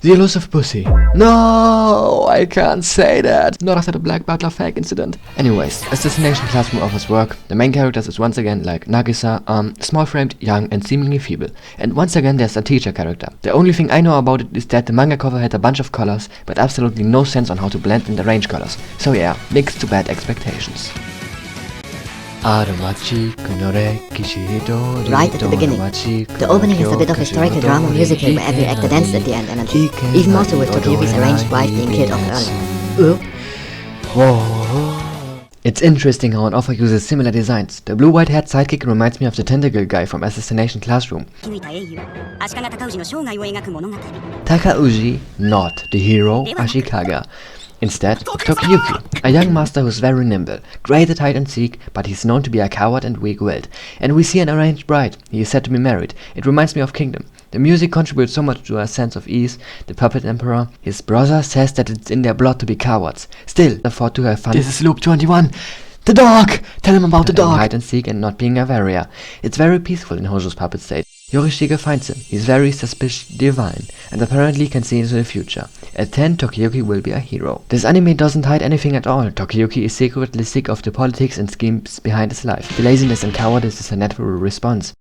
The elusive pussy. No, I can't say that. Not after the Black Butler fake incident. Anyways, Assassination Classroom offers work. The main characters is once again like Nagisa, small-framed, young and seemingly feeble. And once again there's a teacher character. The only thing I know about it is that the manga cover had a bunch of colors, but absolutely no sense on how to blend and arrange colors. So yeah, mixed to bad expectations. Right at the beginning, the opening has a bit of historical drama musical where every actor dances at the end energy, even more so with Tokiyuki's arranged wife being killed off early. It's interesting how an offer uses similar designs. The blue-white haired sidekick reminds me of the tentacle guy from Assassination Classroom. Takauji, not the hero, Ashikaga. Instead of Tokiyuki, a young master who's very nimble, great at hide and seek, but he's known to be a coward and weak-willed. And we see an arranged bride. He is said to be married. It reminds me of Kingdom. The music contributes so much to a sense of ease. The puppet emperor, his brother, says that it's in their blood to be cowards. Still, afford to have fun. This is Loop 21. The dog! Tell him about the dog! Hide and seek and not being a warrior. It's very peaceful in Hojo's puppet state. Yorishige finds him. He's very suspicious divine, and apparently can see into the future. At 10, Tokiyuki will be a hero. This anime doesn't hide anything at all. Tokiyuki is secretly sick of the politics and schemes behind his life. The laziness and cowardice is a natural response.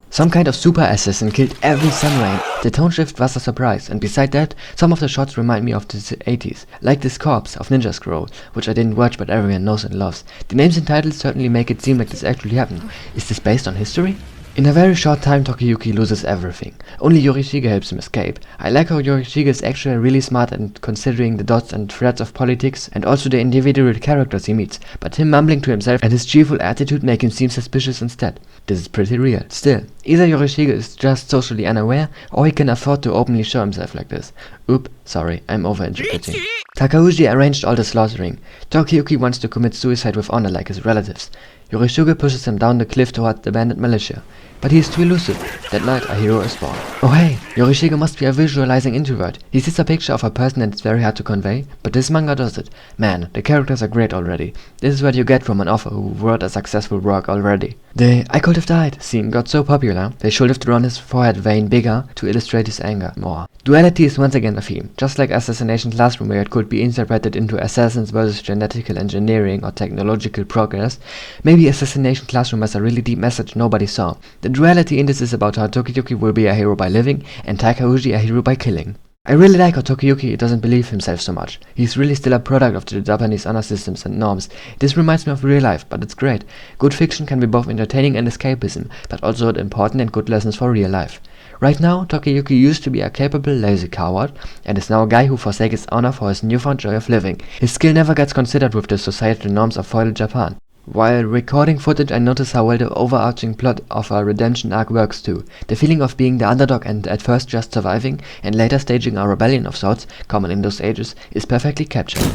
Some kind of super assassin killed every samurai. The tone shift was a surprise, and beside that, some of the shots remind me of the 80s, like this corpse of Ninja Scroll, which I didn't watch but everyone knows and loves. The names and titles certainly make it seem like this actually happened. Is this based on history? In a very short time, Tokiyuki loses everything. Only Yorishige helps him escape. I like how Yorishige is actually really smart and considering the dots and threads of politics and also the individual characters he meets, but him mumbling to himself and his cheerful attitude make him seem suspicious instead. This is pretty real. Still, either Yorishige is just socially unaware or he can afford to openly show himself like this. Oop, sorry, I'm overinterpreting. Takauji arranged all the slaughtering. Tokiyuki wants to commit suicide with honor like his relatives. Yorishige pushes him down the cliff toward the bandit militia. But he is too elusive. That night, a hero is born. Oh hey, Yorishige must be a visualizing introvert. He sees a picture of a person and it's very hard to convey, but this manga does it. Man, the characters are great already. This is what you get from an author who wrote a successful work already. The "I could have died" scene got so popular, they should have drawn his forehead vein bigger to illustrate his anger more. Duality is once again a theme, just like Assassination Classroom where it could be interpreted into assassins versus genetical engineering or technological progress. Maybe Assassination Classroom has a really deep message nobody saw. The duality in this is about how Tokiyuki will be a hero by living and Takauji a hero by killing. I really like how Tokiyuki doesn't believe himself so much. He's really still a product of the Japanese honor systems and norms. This reminds me of real life, but it's great. Good fiction can be both entertaining and escapism, but also important and good lessons for real life. Right now, Tokiyuki used to be a capable, lazy coward, and is now a guy who forsakes his honor for his newfound joy of living. His skill never gets considered with the societal norms of feudal Japan. While recording footage, I noticed how well the overarching plot of a redemption arc works too. The feeling of being the underdog and at first just surviving, and later staging a rebellion of sorts, common in those ages, is perfectly captured.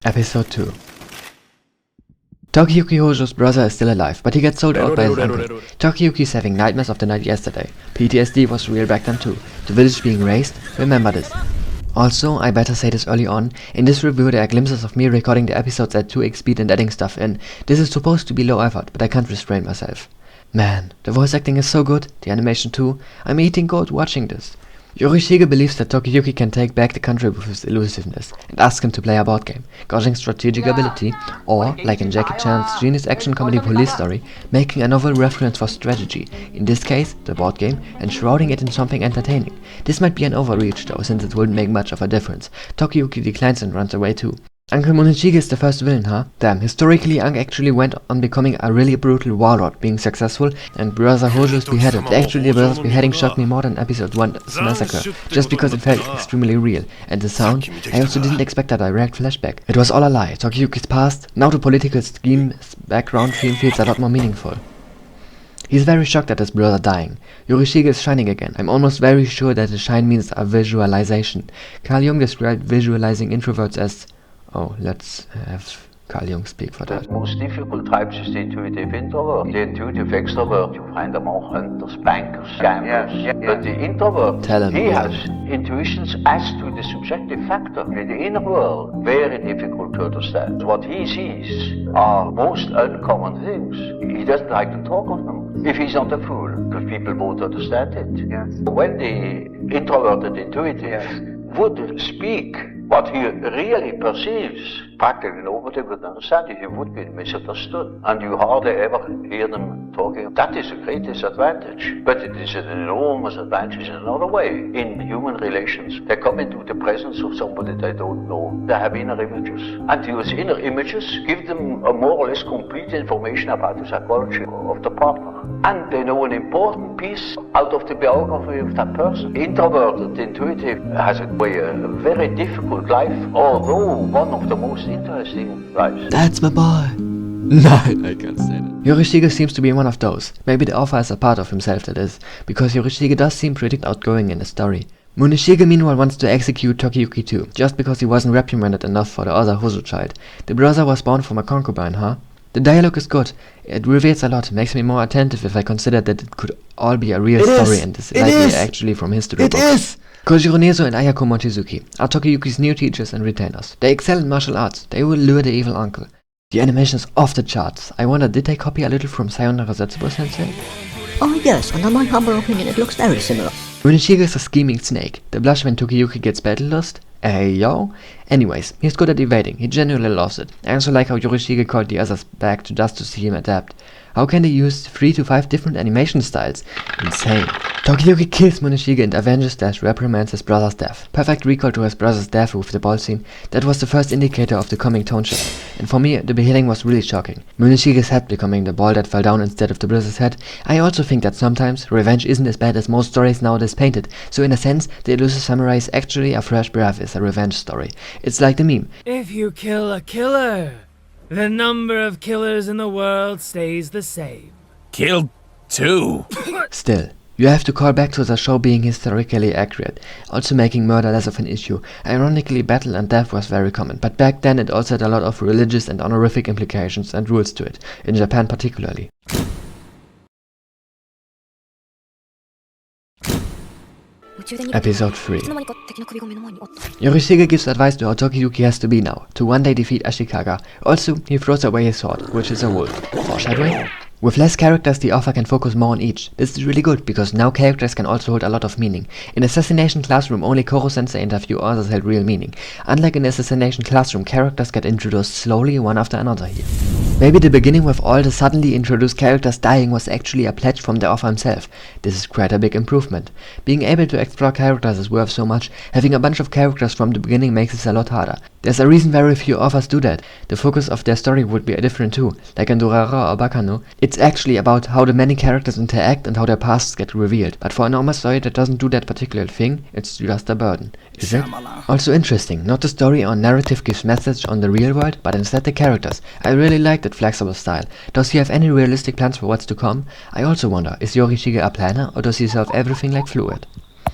Episode 2. Tokiyuki Hojo's brother is still alive, but he gets sold out by his uncle. Tokiyuki is having nightmares of the night yesterday. PTSD was real back then too. The village being razed? Remember this. Also, I better say this early on, in this review there are glimpses of me recording the episodes at 2x speed and adding stuff in. This is supposed to be low effort, but I can't restrain myself. Man, the voice acting is so good, the animation too. I'm eating gold watching this. Yorishige believes that Tokiyuki can take back the country with his elusiveness, and asks him to play a board game, gauging strategic ability, or, like in Jackie Chan's genius action comedy Police Story, making a novel reference for strategy, in this case, the board game, and shrouding it in something entertaining. This might be an overreach though, since it wouldn't make much of a difference. Tokiyuki declines and runs away too. Uncle Monoshige is the first villain, huh? Damn, historically Unc actually went on becoming a really brutal warlord, being successful, and Brother Hojo is beheaded. Actually, the brother's beheading shocked me more than episode 1's massacre, just because it felt extremely real. And the sound, I also didn't expect a direct flashback. It was all a lie. Tokiyuki's past, now the political scheme's background theme feels a lot more meaningful. He's very shocked at his brother dying. Yorishige is shining again. I'm almost very sure that the shine means a visualization. Carl Jung described visualizing introverts as... Oh, let's have Carl Jung speak for that. The most difficult types is the intuitive introvert. The intuitive extrovert, you find them all hunters, bankers, gamblers. But the introvert, he has intuitions as to the subjective factor. In the inner world, very difficult to understand. What he sees are most uncommon things. He doesn't like to talk of them. If he's not a fool, because people won't understand it. When the introverted intuitive would speak what he really perceives, practically nobody would understand it. He would be misunderstood. And you hardly ever hear them talking. That is a great disadvantage. But it is an enormous advantage in another way. In human relations, they come into the presence of somebody they don't know. They have inner images. And those inner images give them a more or less complete information about the psychology of the partner. And they know an important piece out of the biography of that person. Introverted, intuitive, has a very difficult life, although one of the most interesting lives. That's my boy! No, I can't say that. Yorishige seems to be one of those. Maybe the author is a part of himself, that is, because Yorishige does seem pretty outgoing in the story. Muneshige meanwhile wants to execute Tokiyuki too, just because he wasn't reprimanded enough for the other Hozo child. The brother was born from a concubine, huh? The dialogue is good. It reveals a lot, makes me more attentive if I consider that it could all be a real story and is likely actually from history books. Kojiro Nezo and Ayako Mochizuki are Tokiyuki's new teachers and retainers. They excel in martial arts. They will lure the evil uncle. The animation is off the charts. I wonder, did they copy a little from Sayonara Zetsubo Sensei? Oh yes, under my humble opinion it looks very similar. Muneshige is a scheming snake. The blush when Tokiyuki gets battle-lust? Hey yo. Anyways, he's good at evading. He genuinely loves it. I also like how Yorishige called the others back just to see him adapt. How can they use 3 to 5 different animation styles? Insane. Tokiyuki kills Muneshige and avenges / reprimands his brother's death. Perfect recall to his brother's death with the ball scene. That was the first indicator of the coming tone shift. And for me, the beheading was really shocking. Muneshige's head becoming the ball that fell down instead of the brother's head. I also think that sometimes revenge isn't as bad as most stories nowadays painted. So in a sense, the Elusive Samurai is actually a fresh breath is a revenge story. It's like the meme. If you kill a killer, the number of killers in the world stays the same. Killed 2. Still, you have to call back to the show being historically accurate, also making murder less of an issue. Ironically, battle and death was very common, but back then it also had a lot of religious and honorific implications and rules to it, in Japan particularly. Episode 3. Yorishige gives advice to how Tokiyuki has to be now, to one day defeat Ashikaga. Also, he throws away his sword, which is a wolf. Foreshadowing? With less characters, the author can focus more on each. This is really good, because now characters can also hold a lot of meaning. In Assassination Classroom, only Koro-sensei and a few others held real meaning. Unlike in Assassination Classroom, characters get introduced slowly one after another here. Maybe the beginning with all the suddenly introduced characters dying was actually a pledge from the author himself. This is quite a big improvement. Being able to explore characters is worth so much. Having a bunch of characters from the beginning makes this a lot harder. There's a reason very few authors do that. The focus of their story would be different too, like in Durara or Bakano. It's actually about how the many characters interact and how their pasts get revealed. But for a normal story that doesn't do that particular thing, it's just a burden. Is it? Also interesting, not the story or narrative gives message on the real world, but instead the characters. I really like that flexible style. Does he have any realistic plans for what's to come? I also wonder, is Yorishige a planner or does he solve everything like Fluid?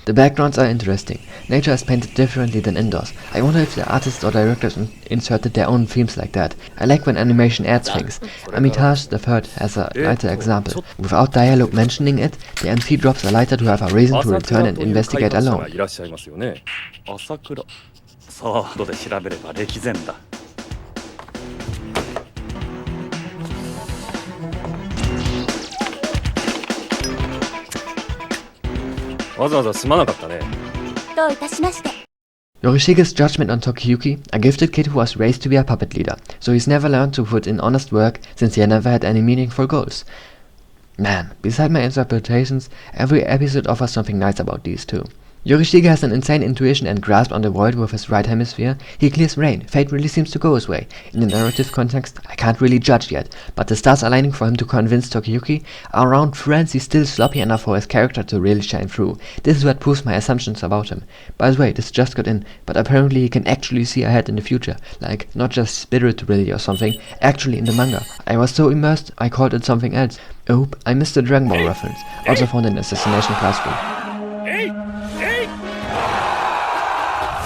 The backgrounds are interesting. Nature is painted differently than indoors. I wonder if the artists or directors inserted their own themes like that. I like when animation adds things. Armitage the Third has a lighter example. Without dialogue mentioning it, the MC drops a lighter to have a reason to return and investigate alone. Yorishige's judgment on Tokiyuki, a gifted kid who was raised to be a puppet leader, so he's never learned to put in honest work since he had never had any meaningful goals. Man, beside my interpretations, every episode offers something nice about these two. Yorishige has an insane intuition and grasp on the world with his right hemisphere. He clears rain. Fate really seems to go his way. In the narrative context, I can't really judge yet, but the stars aligning for him to convince Tokiyuki. Around friends, he's still sloppy enough for his character to really shine through. This is what proves my assumptions about him. By the way, this just got in, but apparently he can actually see ahead in the future. Like, not just spiritually or something, actually in the manga. I was so immersed, I called it something else. Oh, I missed the Dragon Ball reference, also found in Assassination Classroom.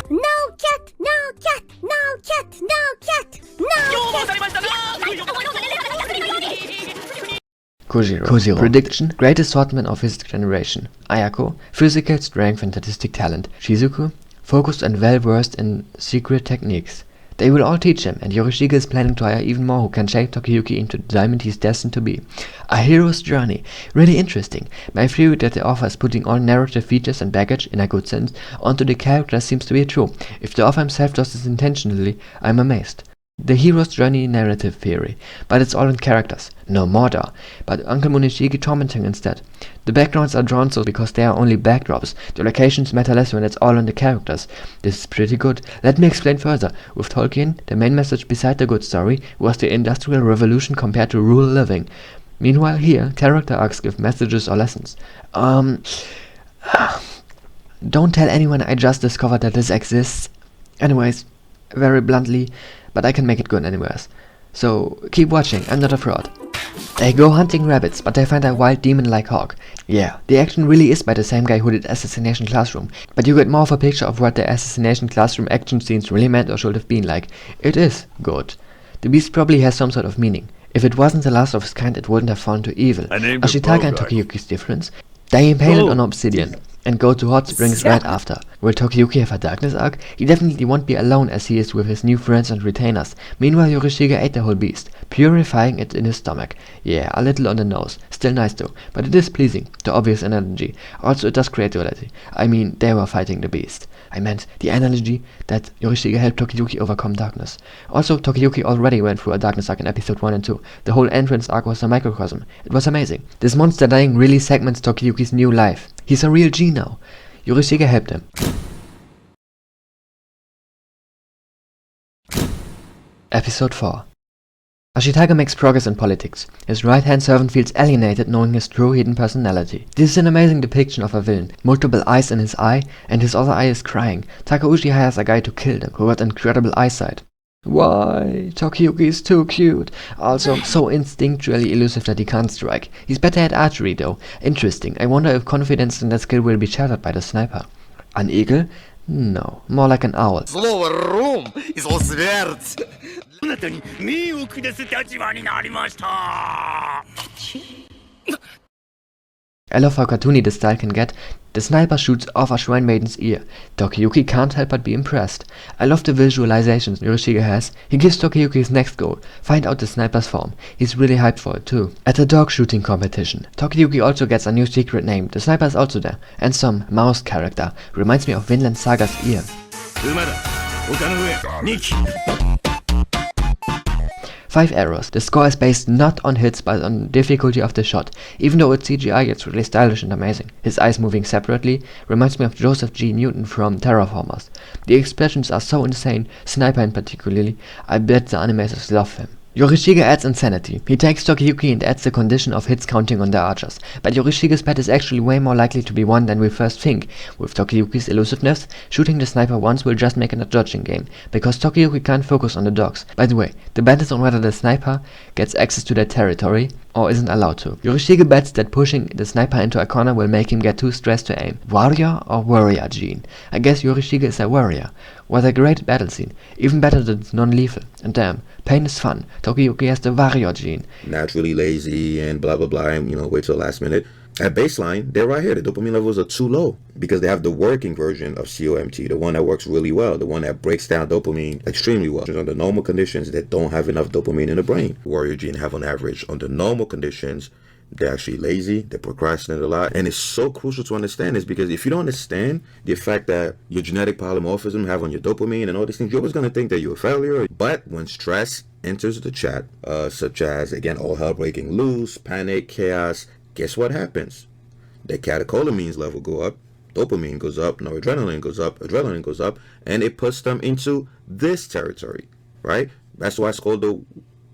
No cat, no cat, no cat, no cat, no Kojiro. Prediction, greatest swordsman of his generation. Ayako, physical strength and artistic talent. Shizuku, focused and well versed in secret techniques. They will all teach him, and Yorishige is planning to hire even more who can shape Tokiyuki into the diamond he's destined to be. A hero's journey. Really interesting. My theory that the author is putting all narrative features and baggage, in a good sense, onto the character seems to be true. If the author himself does this intentionally, I'm amazed. The hero's journey narrative theory, but it's all in characters. No murder, but Uncle Munishige tormenting instead. The backgrounds are drawn so because they are only backdrops. The locations matter less when it's all on the characters. This is pretty good. Let me explain further. With Tolkien, the main message beside the good story was the Industrial Revolution compared to rural living. Meanwhile here, character arcs give messages or lessons. Don't tell anyone I just discovered that this exists. Anyways, very bluntly, but I can make it good anyways. So, keep watching, I'm not a fraud. They go hunting rabbits, but they find a wild demon-like hawk. Yeah, the action really is by the same guy who did Assassination Classroom, but you get more of a picture of what the Assassination Classroom action scenes really meant or should have been like. It is good. The beast probably has some sort of meaning. If it wasn't the last of its kind, it wouldn't have fallen to evil. Ashitaka and Tokiyuki's difference? They impale it on obsidian and go to hot springs right after. Will Tokiyuki have a darkness arc? He definitely won't be alone as he is with his new friends and retainers. Meanwhile, Yorishige ate the whole beast, purifying it in his stomach. Yeah, a little on the nose. Still nice though, but it is pleasing, the obvious analogy. Also, it does create duality. I mean, they were fighting the beast. I meant the analogy that Yorishige helped Tokiyuki overcome darkness. Also, Tokiyuki already went through a darkness arc in episode 1 and 2. The whole entrance arc was a microcosm. It was amazing. This monster dying really segments Tokiyuki's new life. He's a real G now. Yorishige helped him. Episode 4. Ashitaka makes progress in politics. His right-hand servant feels alienated knowing his true hidden personality. This is an amazing depiction of a villain. Multiple eyes in his eye, and his other eye is crying. Takauji hires a guy to kill them, who got incredible eyesight. Why? Tokiyuki is too cute. Also, so instinctually elusive that he can't strike. He's better at archery though. Interesting. I wonder if confidence in that skill will be shattered by the sniper. An eagle? No, more like an owl. Слово «ром» из смерть. I love how cartoony the style can get. The sniper shoots off a shrine maiden's ear. Tokiyuki can't help but be impressed. I love the visualizations Yorishige has. He gives Tokiyuki his next goal, find out the sniper's form. He's really hyped for it too. At the dog shooting competition, Tokiyuki also gets a new secret name. The sniper is also there. And some mouse character. Reminds me of Vinland Saga's ear. 5 arrows. The score is based not on hits but on difficulty of the shot. Even though its CGI gets really stylish and amazing. His eyes moving separately reminds me of Joseph G. Newton from Terraformers. The expressions are so insane, Sniper in particularly. I bet the animators love him. Yorishige adds insanity. He takes Tokiyuki and adds the condition of hits counting on the archers. But Yorishige's bet is actually way more likely to be won than we first think. With Tokiyuki's elusiveness, shooting the sniper once will just make it a dodging game, because Tokiyuki can't focus on the dogs. By the way, the bet is on whether the sniper gets access to their territory or isn't allowed to. Yorishige bets that pushing the sniper into a corner will make him get too stressed to aim. Warrior or warrior gene? I guess Yorishige is a warrior. What a great battle scene. Even better that it's non-lethal. And damn, pain is fun. Tokiyuki has the warrior gene. Naturally lazy and blah blah blah, and wait till the last minute. At baseline, they're right here. The dopamine levels are too low because they have the working version of COMT, the one that works really well, the one that breaks down dopamine extremely well. Under normal conditions, they don't have enough dopamine in the brain. Warrior gene have on average, under normal conditions, they're actually lazy, they procrastinate a lot. And it's so crucial to understand this because if you don't understand the effect that your genetic polymorphism have on your dopamine and all these things, you're always going to think that you're a failure. But when stress enters the chat, such as, again, all hell breaking loose, panic, chaos, guess what happens? The catecholamines level go up, dopamine goes up, noradrenaline goes up, adrenaline goes up, and it puts them into this territory, right? That's why it's called the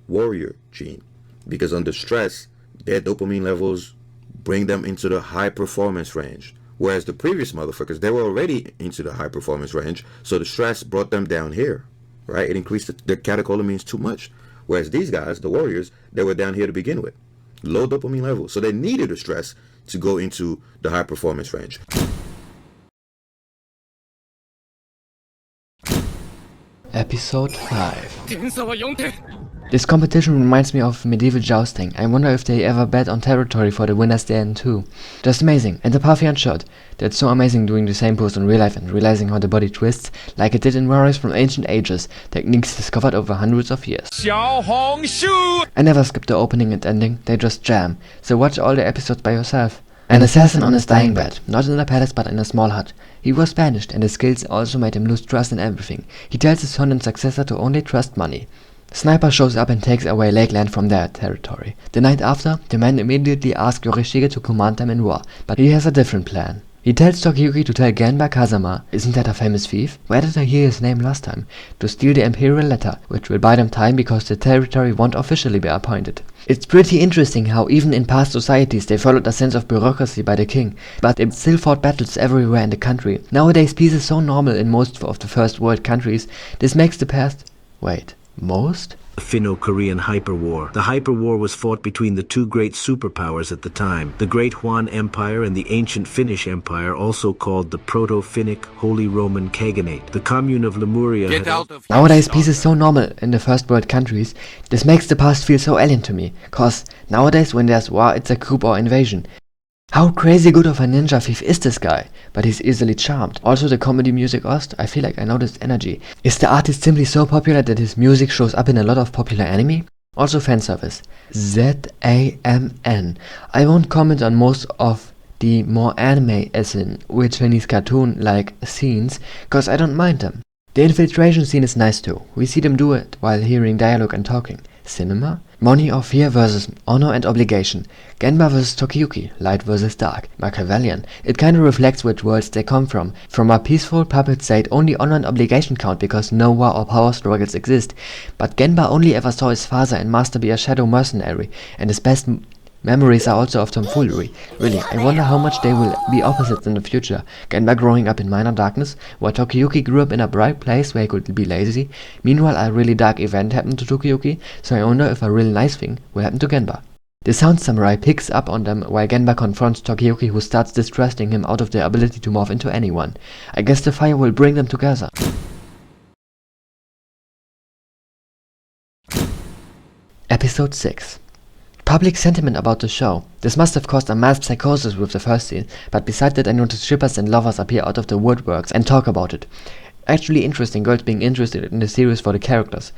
warrior gene, because under stress, their dopamine levels bring them into the high performance range. Whereas the previous motherfuckers, they were already into the high performance range, so the stress brought them down here, right? It increased the catecholamines too much. Whereas these guys, the warriors, they were down here to begin with. Low dopamine levels. So they needed the stress to go into the high performance range. Episode 5. This competition reminds me of medieval jousting. I wonder if they ever bet on territory for the winner's stand too. Just amazing. And the Parthian shot. That's so amazing doing the same pose in real life and realizing how the body twists like it did in warriors from ancient ages, techniques discovered over hundreds of years. I never skip the opening and ending, they just jam. So watch all the episodes by yourself. An assassin on his dying bed, not in a palace but in a small hut. He was banished and his skills also made him lose trust in everything. He tells his son and successor to only trust money. Sniper shows up and takes away Lakeland from their territory. The night after, the men immediately ask Yorishige to command them in war, but he has a different plan. He tells Tokiyuki to tell Genba Kazama, isn't that a famous thief? Where did I hear his name last time? To steal the imperial letter, which will buy them time because the territory won't officially be appointed. It's pretty interesting how even in past societies they followed a sense of bureaucracy by the king, but they still fought battles everywhere in the country. Nowadays peace is so normal in most of the first world countries, this makes the past... Wait, most? Finno-Korean Hyperwar. The Hyperwar was fought between the two great superpowers at the time, the Great Han Empire and the ancient Finnish Empire, also called the Proto-Finnic Holy Roman Khaganate. The Commune of Lemuria Nowadays peace is so normal in the first world countries, this makes the past feel so alien to me, cause nowadays when there's war it's a coup or invasion. How crazy good of a ninja thief is this guy? But he's easily charmed. Also the comedy music Ost, I feel like I noticed energy. Is the artist simply so popular that his music shows up in a lot of popular anime? Also fanservice. ZAMN. I won't comment on most of the more anime as in weird Chinese cartoon like scenes, cause I don't mind them. The infiltration scene is nice too. We see them do it while hearing dialogue and talking. Cinema? Money or fear versus honor and obligation. Genba versus Tokiyuki, light versus dark. Machiavellian. It kinda reflects which worlds they come from. From a peaceful puppet state, only honor and obligation count because no war or power struggles exist. But Genba only ever saw his father and master be a shadow mercenary, and his best memories are also of tomfoolery. Really, I wonder how much they will be opposites in the future. Genba growing up in minor darkness, while Tokiyuki grew up in a bright place where he could be lazy. Meanwhile, a really dark event happened to Tokiyuki, so I wonder if a really nice thing will happen to Genba. The sound samurai picks up on them while Genba confronts Tokiyuki, who starts distrusting him out of their ability to morph into anyone. I guess the fire will bring them together. Episode 6. Public sentiment about the show. This must have caused a mass psychosis with the first scene, but besides that I noticed shippers and lovers appear out of the woodworks and talk about it. Actually interesting, girls being interested in the series for the characters.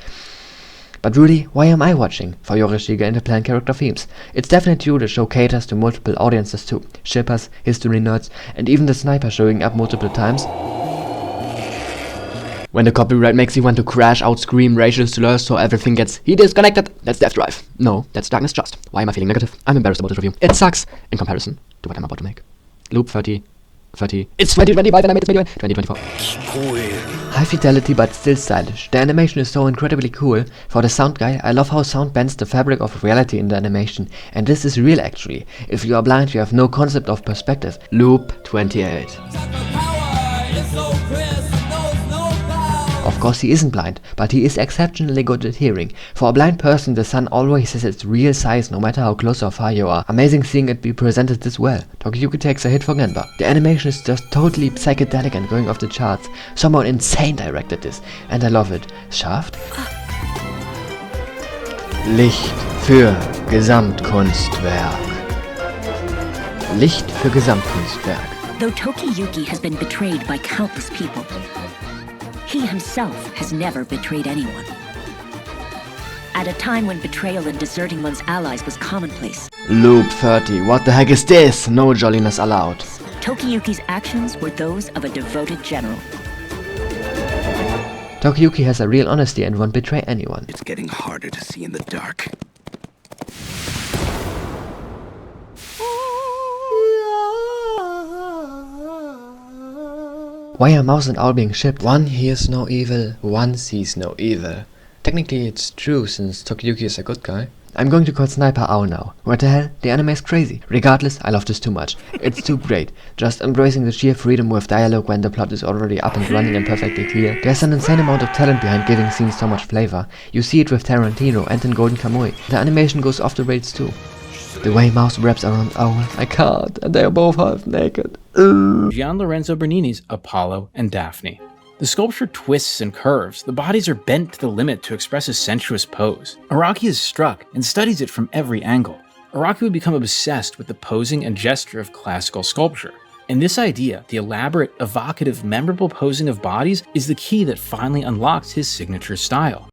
But really, why am I watching? For Yorishige and the planned character themes. It's definitely true the show caters to multiple audiences too. Shippers, history nerds, and even the sniper showing up multiple times. When the copyright makes you want to crash out, scream racial slurs so everything gets he disconnected. That's Death Drive. No, that's Darkness Just. Why am I feeling negative? I'm embarrassed about this review. It sucks in comparison to what I'm about to make. Loop 30. It's 2025 and I made this video in 2024. High fidelity but still stylish. The animation is so incredibly cool. For the sound guy, I love how sound bends the fabric of reality in the animation. And this is real actually. If you are blind, you have no concept of perspective. Loop 28. Of course he isn't blind, but he is exceptionally good at hearing. For a blind person, the sun always has its real size no matter how close or far you are. Amazing seeing it be presented this well. Tokiyuki takes a hit for Genba. The animation is just totally psychedelic and going off the charts. Someone insane directed this, and I love it. Shaft? Licht für Gesamtkunstwerk. Licht für Gesamtkunstwerk. Though Tokiyuki has been betrayed by countless people, he himself has never betrayed anyone. At a time when betrayal and deserting one's allies was commonplace. Loop 30. What the heck is this? No jolliness allowed. Tokiyuki's actions were those of a devoted general. Tokiyuki has a real honesty and won't betray anyone. It's getting harder to see in the dark. Why are mouse and owl being shipped? One hears no evil, one sees no evil. Technically it's true since Tokiyuki is a good guy. I'm going to call Sniper Owl now. What the hell? The anime is crazy. Regardless, I love this too much. It's too great. Just embracing the sheer freedom with dialogue when the plot is already up and running and perfectly clear. There's an insane amount of talent behind giving scenes so much flavor. You see it with Tarantino and in Golden Kamuy. The animation goes off the rails too. The way Mouse wraps around Owl, I can't, and they are both half naked. Gian Lorenzo Bernini's Apollo and Daphne. The sculpture twists and curves, the bodies are bent to the limit to express a sensuous pose. Araki is struck and studies it from every angle. Araki would become obsessed with the posing and gesture of classical sculpture. And this idea, the elaborate, evocative, memorable posing of bodies, is the key that finally unlocks his signature style.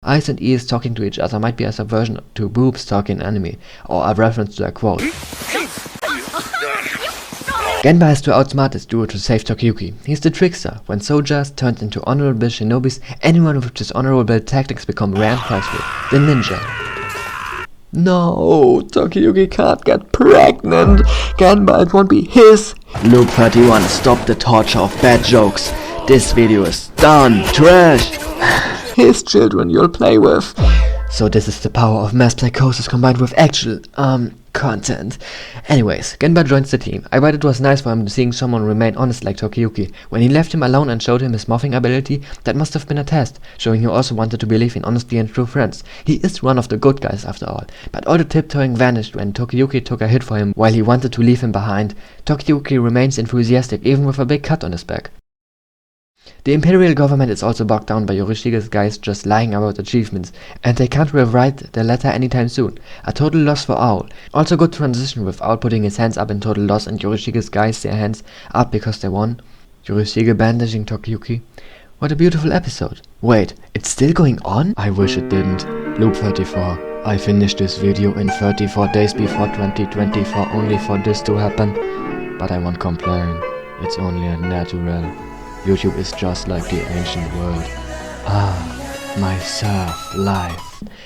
Eyes and ears talking to each other might be a subversion to boobs talking in anime, or a reference to a quote. Genba has to outsmart his duo to save Tokiyuki. He's the trickster. When soldiers turned into honorable shinobis, anyone with dishonorable tactics become rare and priceless. The ninja. No, Tokiyuki can't get pregnant. Genba, it won't be his. Loop 31, stop the torture of bad jokes. This video is done. Trash. His children you'll play with. So this is the power of mass psychosis combined with actual, content. Anyways, Genba joins the team. I bet it was nice for him seeing someone remain honest like Tokiyuki. When he left him alone and showed him his morphing ability, that must have been a test, showing he also wanted to believe in honesty and true friends. He is one of the good guys after all. But all the tiptoeing vanished when Tokiyuki took a hit for him while he wanted to leave him behind. Tokiyuki remains enthusiastic even with a big cut on his back. The imperial government is also bogged down by Yorishige's guys just lying about achievements, and they can't rewrite the letter anytime soon. A total loss for Owl. Also good transition with Owl putting his hands up in total loss and Yorishige's guys their hands up because they won. Yorishige bandaging Tokiyuki. What a beautiful episode. Wait, it's still going on? I wish it didn't. Loop 34. I finished this video in 34 days before 2024 only for this to happen. But I won't complain. It's only a natural. YouTube is just like the ancient world. Ah, my surf life.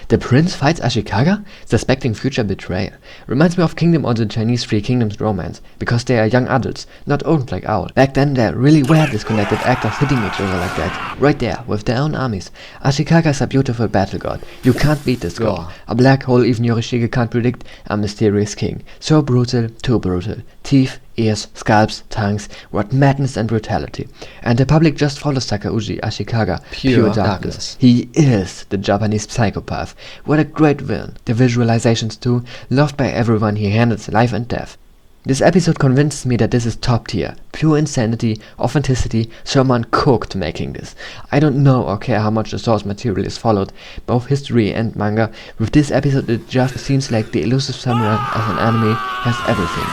The prince fights Ashikaga, suspecting future betrayal. Reminds me of Kingdom or the Chinese Three Kingdoms romance, because they are young adults, not old like Owl. Back then there really were disconnected actors hitting each other like that, right there, with their own armies. Ashikaga is a beautiful battle god. You can't beat this god. A black hole even Yorishige can't predict, a mysterious king. So brutal, too brutal. Teeth, ears, scalps, tongues, what madness and brutality. And the public just follows Takauji Ashikaga, pure darkness. He is the Japanese psychopath. What a great villain. The visualizations too, loved by everyone, he handles life and death. This episode convinces me that this is top tier. Pure insanity, authenticity, someone cooked making this. I don't know or care how much the source material is followed, both history and manga. With this episode it just seems like the Elusive Samurai as an anime has everything.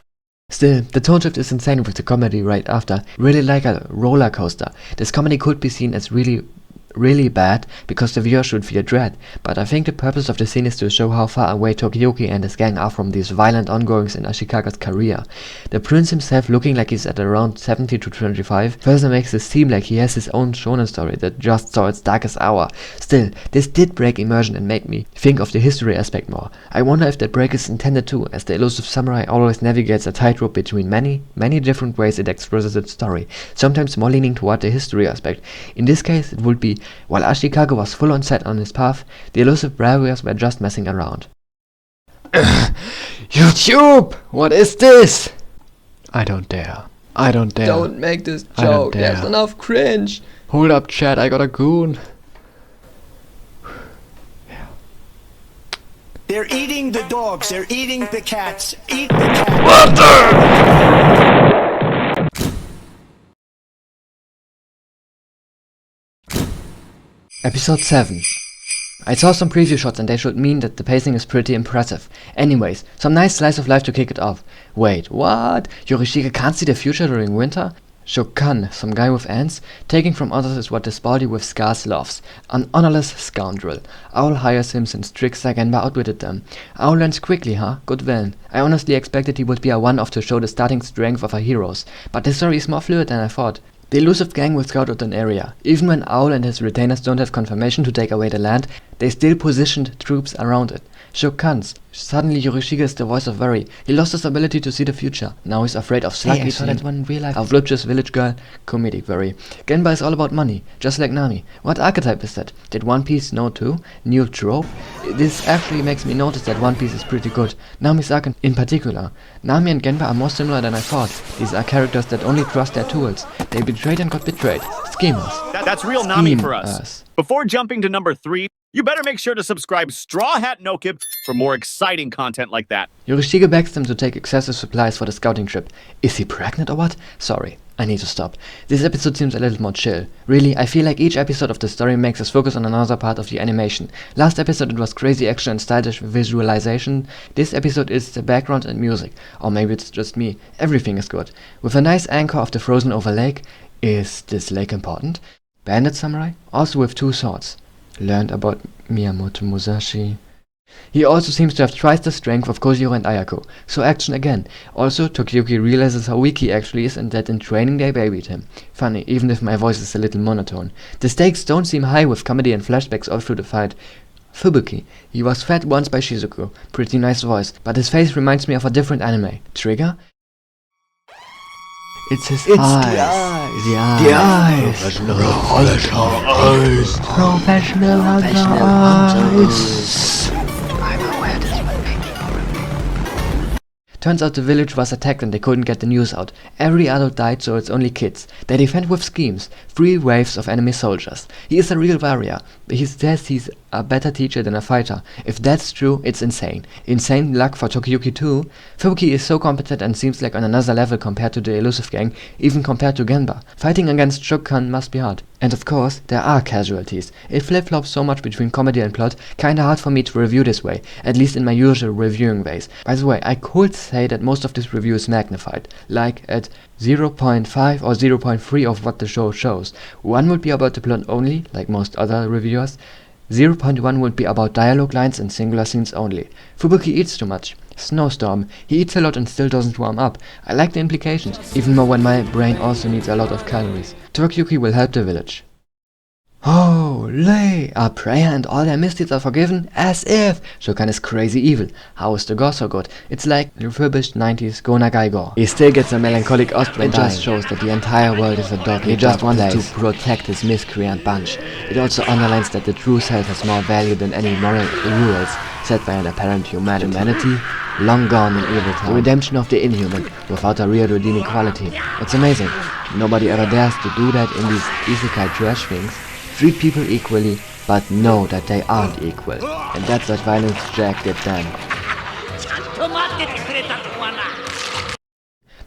Still, the tone shift is insane with the comedy right after, really like a roller coaster. This comedy could be seen as really bad, because the viewer should feel dread, but I think the purpose of the scene is to show how far away Tokiyuki and his gang are from these violent ongoings in Ashikaga's career. The prince himself looking like he's at around 70 to 25 further makes it seem like he has his own shonen story that just saw its darkest hour. Still, this did break immersion and make me think of the history aspect more. I wonder if that break is intended too, as the Elusive Samurai always navigates a tightrope between many different ways it expresses its story, sometimes more leaning toward the history aspect. In this case it would be, while Ashikaga was full on set on his path, the elusive warriors were just messing around. YouTube! What is this? I don't dare. I don't dare. Don't make this joke. There's enough cringe. Hold up, chat. I got a goon. They're eating the dogs. They're eating the cats. Eat the cats. Episode 7. I saw some preview shots and they should mean that the pacing is pretty impressive. Anyways, some nice slice of life to kick it off. Wait, what? Yorishige can't see the future during winter? Shokan, some guy with ants, taking from others is what this body with scars loves. An honorless scoundrel. Owl hires him since Trickster Genba outwitted them. Owl learns quickly, huh? Good villain. I honestly expected he would be a one-off to show the starting strength of our heroes, but the story is more fluid than I thought. The elusive gang will scout out an area. Even when Owl and his retainers don't have confirmation to take away the land, they still positioned troops around it. Shokan's. Suddenly Yorishige is the voice of worry. He lost his ability to see the future. Now he's afraid of slug. I saw that one in real life. A voluptuous village girl. Comedic worry. Genba is all about money, just like Nami. What archetype is that? Did One Piece know too? New trope? This actually makes me notice that One Piece is pretty good. Nami's arc in particular. Nami and Genba are more similar than I thought. These are characters that only trust their tools. They betrayed and got betrayed. Schemers. That's real Nami for us. Before jumping to number 3, you better make sure to subscribe Straw Hat Nokib for more exciting content like that. Yorishige begs them to take excessive supplies for the scouting trip. Is he pregnant or what? Sorry. I need to stop. This episode seems a little more chill. Really, I feel like each episode of the story makes us focus on another part of the animation. Last episode it was crazy action and stylish visualization. This episode is the background and music. Or maybe it's just me. Everything is good. With a nice anchor of the frozen over lake. Is this lake important? Bandit samurai? Also with 2 swords. Learned about Miyamoto Musashi. He also seems to have twice the strength of Kojiro and Ayako, so action again. Also, Tokiyuki realizes how weak he actually is and that in training they babied him. Funny, even if my voice is a little monotone. The stakes don't seem high with comedy and flashbacks all through the fight. Fubuki. He was fed once by Shizuku. Pretty nice voice, but his face reminds me of a different anime. Trigger? It's his eyes. The eyes. Professional eyes. Turns out the village was attacked and they couldn't get the news out. Every adult died, so it's only kids. They defend with schemes. 3 waves of enemy soldiers. He is a real warrior. He says he's a better teacher than a fighter. If that's true, it's insane. Insane luck for Tokiyuki too. Fubuki is so competent and seems like on another level compared to the Elusive gang, even compared to Genba. Fighting against Shokan must be hard. And of course, there are casualties. It flip-flops so much between comedy and plot, kinda hard for me to review this way, at least in my usual reviewing ways. By the way, I could say that most of this review is magnified, like at 0.5 or 0.3 of what the show shows. 1 would be about the plot only, like most other reviewers. 0.1 would be about dialogue lines and singular scenes only. Fubuki eats too much. Snowstorm. He eats a lot and still doesn't warm up. I like the implications, even more when my brain also needs a lot of calories. Tokiyuki will help the village. Holy! A prayer and all their misdeeds are forgiven? As if! Shokan is crazy evil. How is the gore so good? It's like refurbished 90s Go Nagai gore. He still gets a melancholic Osprey. It just shows that the entire world is a dog. He just wants to protect his miscreant bunch. It also underlines that the true self has more value than any moral rules set by an apparent humanity long gone in evil time. The redemption of the inhuman, without a real redeeming quality. It's amazing. Nobody ever dares to do that in these isekai trash things. Treat people equally, but know that they aren't equal. And that's what Violence Jack did then.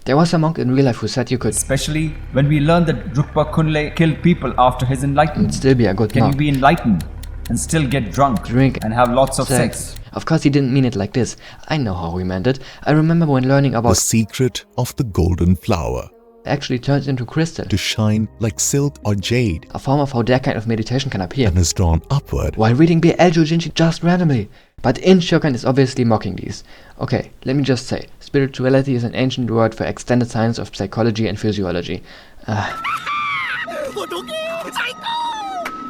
There was a monk in real life who said you could, especially when we learned that Drukpa Kunle killed people after his enlightenment. Still be a good monk. Can you be enlightened and still get drunk, and have lots of sex? Of course he didn't mean it like this. I know how he meant it. I remember when learning about the secret of the golden flower. Actually turns into crystal. To shine like silk or jade. A form of how that kind of meditation can appear. And is drawn upward. While reading BL Jujinshi just randomly. But in Shokan is obviously mocking these. Okay, let me just say. Spirituality is an ancient word for extended science of psychology and physiology.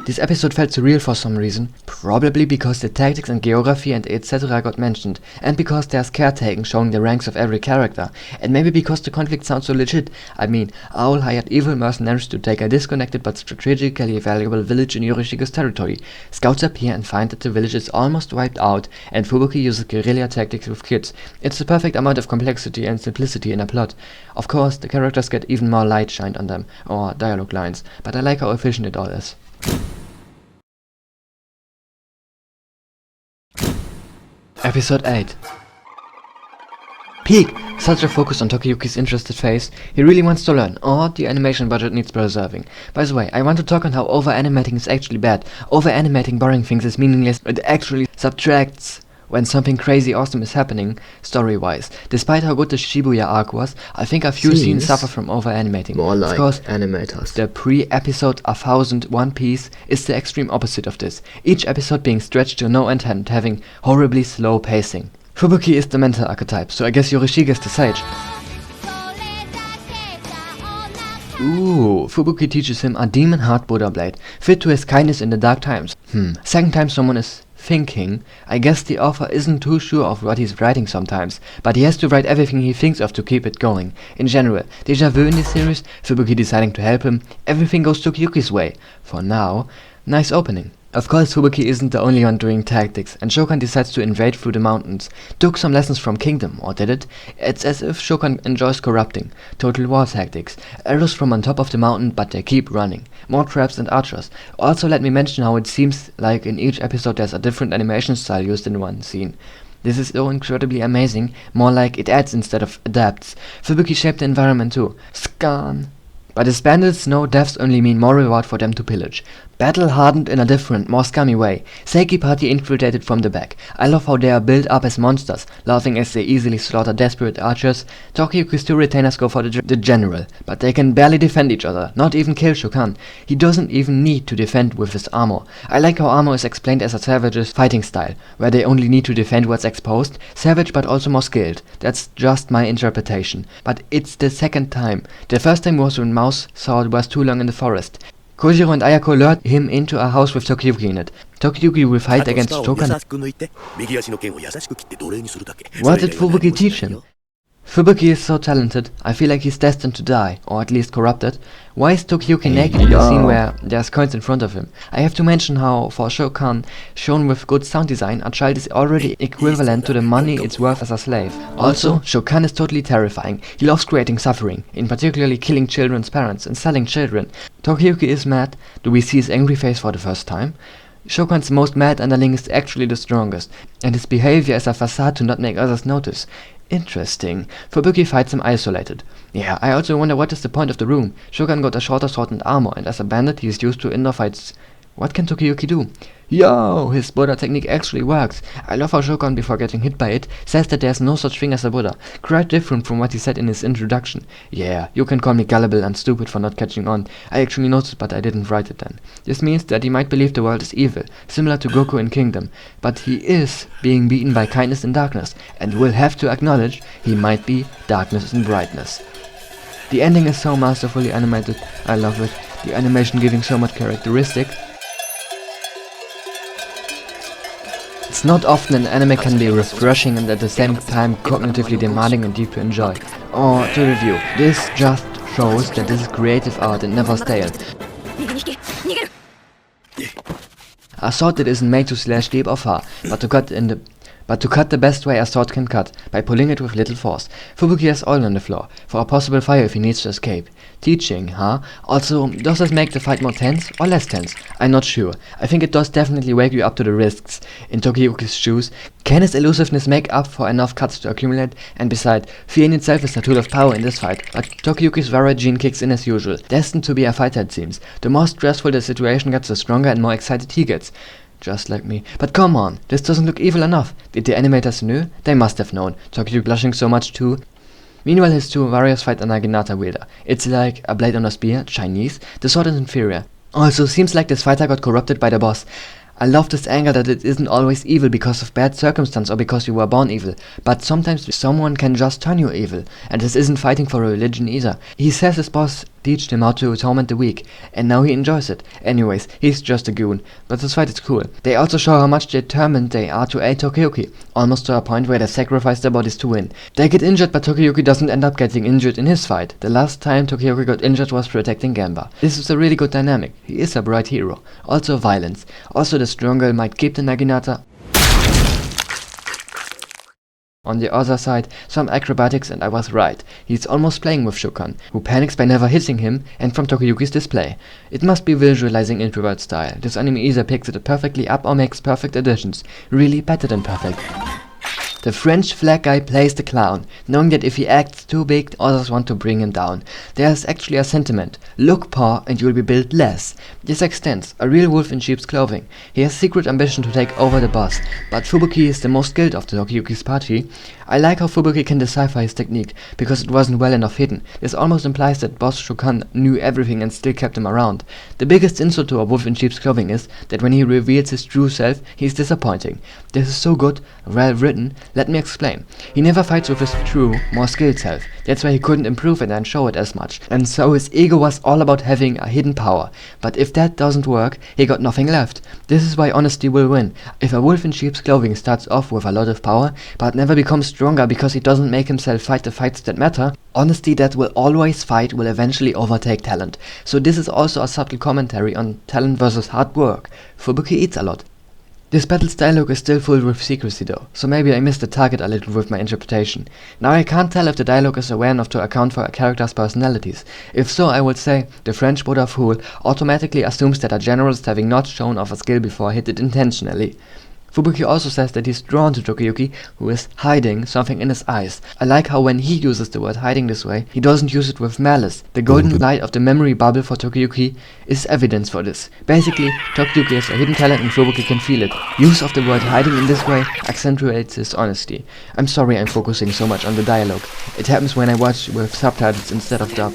This episode felt surreal for some reason, probably because the tactics and geography and etc. got mentioned, and because there's caretaking showing the ranks of every character, and maybe because the conflict sounds so legit. I mean, Owl hired evil mercenaries to take a disconnected but strategically valuable village in Yorishige's territory. Scouts appear and find that the village is almost wiped out, and Fubuki uses guerrilla tactics with kids. It's the perfect amount of complexity and simplicity in a plot. Of course, the characters get even more light shined on them, or dialogue lines, but I like how efficient it all is. Episode 8. Peak! Such a focus on Tokiyuki's interested face. He really wants to learn, or the animation budget needs preserving. By the way, I want to talk on how over-animating is actually bad. Over-animating boring things is meaningless, it actually subtracts when something crazy awesome is happening, story-wise. Despite how good the Shibuya arc was, I think a few scenes suffer from over-animating. More like of course, animators. The pre-episode 1000 One Piece is the extreme opposite of this, each episode being stretched to no end and having horribly slow pacing. Fubuki is the mentor archetype, so I guess Yorishige is the sage. Ooh, Fubuki teaches him a demon heart Buddha blade, fit to his kindness in the dark times. Second time someone is thinking, I guess the author isn't too sure of what he's writing sometimes, but he has to write everything he thinks of to keep it going. In general, deja vu in this series, Fubuki deciding to help him, everything goes Tokiyuki's way. For now, nice opening. Of course, Fubuki isn't the only one doing tactics, and Shokan decides to invade through the mountains. Took some lessons from Kingdom, or did it? It's as if Shokan enjoys corrupting. Total war tactics. Arrows from on top of the mountain, but they keep running. More traps and archers. Also let me mention how it seems like in each episode there's a different animation style used in one scene. This is so incredibly amazing, more like it adds instead of adapts. Fubuki shaped the environment too. Scan. But his bandits know deaths only mean more reward for them to pillage. Battle hardened in a different, more scummy way. Seiki party infiltrated from the back. I love how they are built up as monsters, laughing as they easily slaughter desperate archers. Tokiyuki's 2 retainers go for the general, but they can barely defend each other, not even kill Shokan. He doesn't even need to defend with his armor. I like how armor is explained as a savage's fighting style, where they only need to defend what's exposed. Savage but also more skilled. That's just my interpretation. But it's the second time. The first time was when Mouse saw it was too long in the forest. Kojiro and Ayako lured him into a house with Tokiyuki in it. Tokiyuki will fight against Shokan. What did Fubuki teach him? Fubuki is so talented, I feel like he's destined to die, or at least corrupted. Why is Tokiyuki naked in the scene where there's coins in front of him? I have to mention how, for Shokan, shown with good sound design, a child is already equivalent to the money it's worth as a slave. Also, Shokan is totally terrifying. He loves creating suffering, in particularly killing children's parents and selling children. Tokiyuki is mad. Do we see his angry face for the first time? Shokan's most mad underling is actually the strongest, and his behavior is a facade to not make others notice. Interesting. Fubuki fights him isolated. Yeah, I also wonder what is the point of the room. Shokan got a shorter sword and armor, and as a bandit he is used to indoor fights. What can Tokiyuki do? Yo, his Buddha technique actually works. I love how Shokan, before getting hit by it, says that there's no such thing as a Buddha. Quite different from what he said in his introduction. Yeah, you can call me gullible and stupid for not catching on. I actually noticed, but I didn't write it then. This means that he might believe the world is evil, similar to Goku in Kingdom. But he is being beaten by kindness and darkness, and will have to acknowledge he might be darkness and brightness. The ending is so masterfully animated. I love it. The animation giving so much characteristic. It's not often an anime can be refreshing and at the same time cognitively demanding and deep to enjoy. Or to review, this just shows that this is creative art and never stale. A sword that isn't made to slash deep or far, but to cut the best way a sword can cut, by pulling it with little force. Fubuki has oil on the floor, for a possible fire if he needs to escape. Teaching, huh? Also, does this make the fight more tense or less tense? I'm not sure. I think it does definitely wake you up to the risks. In Tokiyuki's shoes, can his elusiveness make up for enough cuts to accumulate? And besides, fear in itself is a tool of power in this fight, but Tokiyuki's Warrior gene kicks in as usual, destined to be a fighter it seems. The more stressful the situation gets, the stronger and more excited he gets. Just like me. But come on, this doesn't look evil enough. Did the animators know? They must have known. Tokiyuki blushing so much too. Meanwhile, his 2 warriors fight a Naginata wielder. It's like a blade on a spear, Chinese. The sword is inferior. Also, seems like this fighter got corrupted by the boss. I love this angle that it isn't always evil because of bad circumstance or because you were born evil, but sometimes someone can just turn you evil, and this isn't fighting for a religion either. He says his boss teached him how to torment the weak, and now he enjoys it. Anyways, he's just a goon, but this fight is cool. They also show how much determined they are to aid Tokiyuki, almost to a point where they sacrifice their bodies to win. They get injured, but Tokiyuki doesn't end up getting injured in his fight. The last time Tokiyuki got injured was protecting Gamba. This is a really good dynamic. He is a bright hero. Also violence. Also the stronger might keep the Naginata. On the other side, some acrobatics and I was right. He's almost playing with Shokan, who panics by never hitting him, and from Tokiyuki's display. It must be visualizing introvert style. This anime either picks it perfectly up or makes perfect additions. Really better than perfect. The French flag guy plays the clown, knowing that if he acts too big, others want to bring him down. There's actually a sentiment. Look, paw, and you'll be built less. This extends. A real wolf in sheep's clothing. He has secret ambition to take over the boss, but Fubuki is the most skilled of the Tokiyuki's party. I like how Fubuki can decipher his technique, because it wasn't well enough hidden. This almost implies that boss Shokan knew everything and still kept him around. The biggest insult to a wolf in sheep's clothing is that when he reveals his true self, he's disappointing. This is so good, well written. Let me explain. He never fights with his true, more skilled self. That's why he couldn't improve it and show it as much. And so his ego was all about having a hidden power. But if that doesn't work, he got nothing left. This is why honesty will win. If a wolf in sheep's clothing starts off with a lot of power, but never becomes stronger because he doesn't make himself fight the fights that matter, honesty that will always fight will eventually overtake talent. So this is also a subtle commentary on talent versus hard work. Fubuki eats a lot. This battle's dialogue is still full with secrecy though, so maybe I missed the target a little with my interpretation. Now I can't tell if the dialogue is aware enough to account for a character's personalities. If so, I would say the French Buddha fool automatically assumes that a generalist having not shown off a skill before hit it intentionally. Fubuki also says that he's drawn to Tokiyuki, who is hiding something in his eyes. I like how when he uses the word hiding this way, he doesn't use it with malice. The golden light of the memory bubble for Tokiyuki is evidence for this. Basically, Tokiyuki has a hidden talent and Fubuki can feel it. Use of the word hiding in this way accentuates his honesty. I'm sorry I'm focusing so much on the dialogue. It happens when I watch with subtitles instead of dub.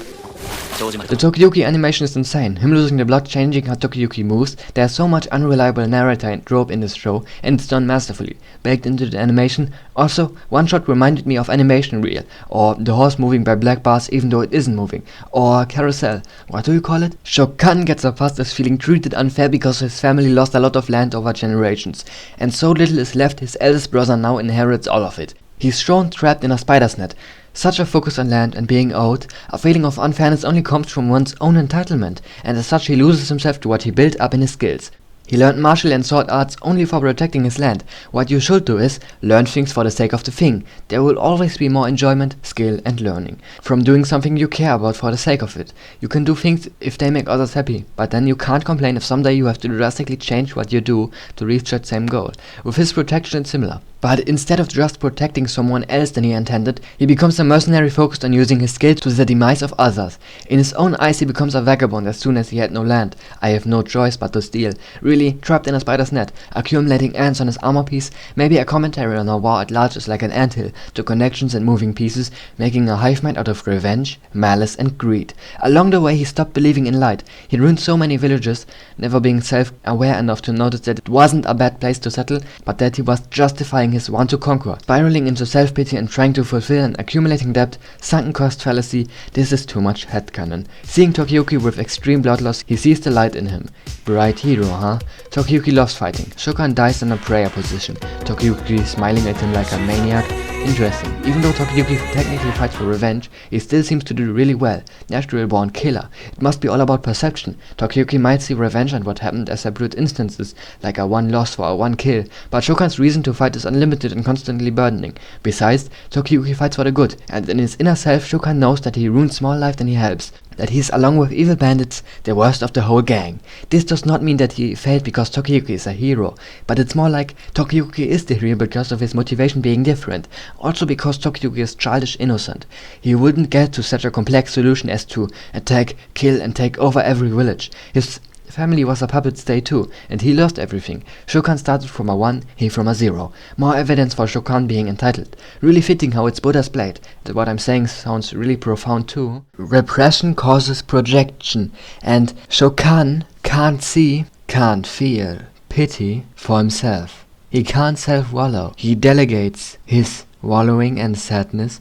The Tokiyuki animation is insane. Him losing the blood, changing how Tokiyuki moves. There's so much unreliable narrator and trope in this show, and it's done masterfully, baked into the animation. Also, one shot reminded me of Animation Reel, or the horse moving by black bars even though it isn't moving, or Carousel. What do you call it? Shokan gets a past as feeling treated unfair because his family lost a lot of land over generations, and so little is left his eldest brother now inherits all of it. He's shown trapped in a spider's net. Such a focus on land and being owed, a feeling of unfairness only comes from one's own entitlement, and as such he loses himself to what he built up in his skills. He learned martial and sword arts only for protecting his land. What you should do is learn things for the sake of the thing. There will always be more enjoyment, skill and learning from doing something you care about for the sake of it. You can do things if they make others happy, but then you can't complain if someday you have to drastically change what you do to reach that same goal. With his protection it's similar. But instead of just protecting someone else than he intended, he becomes a mercenary focused on using his skills to the demise of others. In his own eyes he becomes a vagabond as soon as he had no land. I have no choice but to steal. Really, trapped in a spider's net, accumulating ants on his armor piece, maybe a commentary on how war at large is like an anthill, to connections and moving pieces, making a hive mind out of revenge, malice and greed. Along the way he stopped believing in light. He ruined so many villages, never being self-aware enough to notice that it wasn't a bad place to settle, but that he was justifying his want to conquer, spiraling into self-pity and trying to fulfill an accumulating debt, sunken cost fallacy. This is too much headcanon. Seeing Tokiyuki with extreme blood loss, he sees the light in him. Bright hero, huh? Tokiyuki loves fighting. Shokan dies in a prayer position. Tokiyuki smiling at him like a maniac. Interesting. Even though Tokiyuki technically fights for revenge, he still seems to do really well. Natural born killer. It must be all about perception. Tokiyuki might see revenge and what happened as separate instances, like a one loss for a one kill, but Shokan's reason to fight is unlimited and constantly burdening. Besides, Tokiyuki fights for the good, and in his inner self Shokan knows that he ruins small life than he helps. That he's, along with evil bandits, the worst of the whole gang. This does not mean that he failed because Tokiyuki is a hero, but it's more like Tokiyuki is the hero because of his motivation being different. Also because Tokiyuki is childish innocent. He wouldn't get to such a complex solution as to attack, kill and take over every village. His family was a puppet state too, and he lost everything. Shokan started from a 1, he from a 0. More evidence for Shokan being entitled. Really fitting how it's Buddha's blade. What I'm saying sounds really profound too. Repression causes projection, and Shokan can't see, can't feel pity for himself. He can't self-wallow. He delegates his wallowing and sadness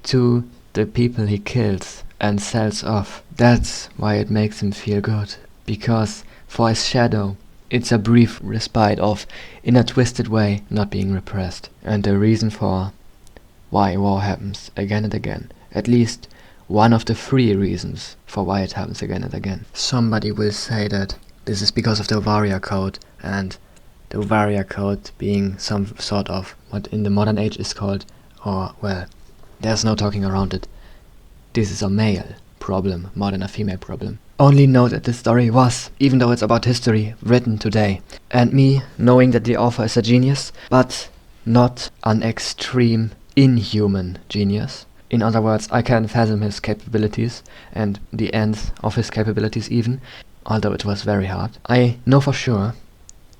to the people he kills and sells off. That's why it makes him feel good. Because for his shadow, it's a brief respite of, in a twisted way, not being repressed. And the reason for why war happens again and again. At least one of the 3 reasons for why it happens again and again. Somebody will say that this is because of the warrior code, and the warrior code being some sort of what in the modern age is called, or well, there's no talking around it. This is a male problem more than a female problem. Only note that this story was, even though it's about history, written today. And me, knowing that the author is a genius, but not an extreme, inhuman genius. In other words, I can fathom his capabilities, and the ends of his capabilities even, although it was very hard. I know for sure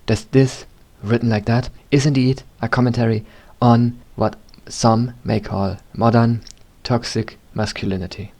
that this, written like that, is indeed a commentary on what some may call modern, toxic masculinity.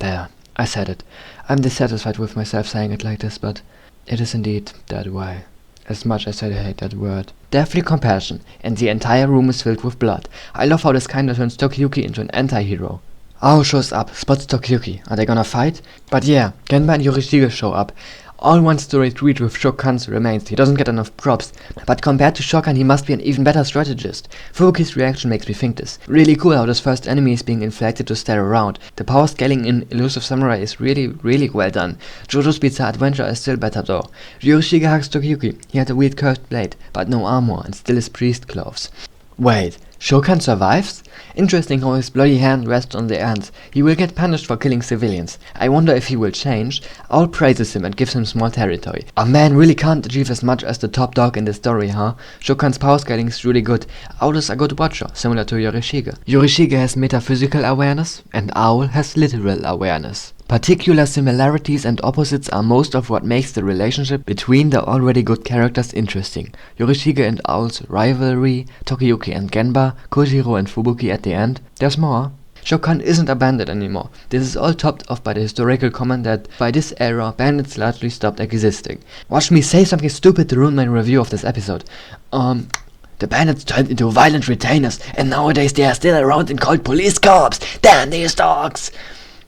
There, I said it. I'm dissatisfied with myself saying it like this, but it is indeed that way. As much as I hate that word. Deathly compassion, and the entire room is filled with blood. I love how this kinda turns Tokiyuki into an anti-hero. Ao shows up, spots Tokiyuki. Are they gonna fight? But yeah, Genba and Yorishige show up. All wants to retreat with Shokan's remains. He doesn't get enough props. But compared to Shokan, he must be an even better strategist. Fubuki's reaction makes me think this. Really cool how this first enemy is being inflected to stare around. The power scaling in Elusive Samurai is really well done. Jojo's Bizarre Adventure is still better though. Yorishige hugs Tokiyuki. He had a weird curved blade, but no armor and still his priest clothes. Wait, Shokan survives? Interesting how his bloody hand rests on the ants. He will get punished for killing civilians. I wonder if he will change. Owl praises him and gives him small territory. A man really can't achieve as much as the top dog in the story, huh? Shokan's power scaling is really good. Owl is a good watcher, similar to Yorishige. Yorishige has metaphysical awareness, and Owl has literal awareness. Particular similarities and opposites are most of what makes the relationship between the already good characters interesting. Yorishige and Owl's rivalry, Tokiyuki and Genba, Kojiro and Fubuki at the end. There's more. Shokan isn't a bandit anymore. This is all topped off by the historical comment that by this era, bandits largely stopped existing. Watch me say something stupid to ruin my review of this episode. The bandits turned into violent retainers, and nowadays they are still around and called police corps. Damn these dogs!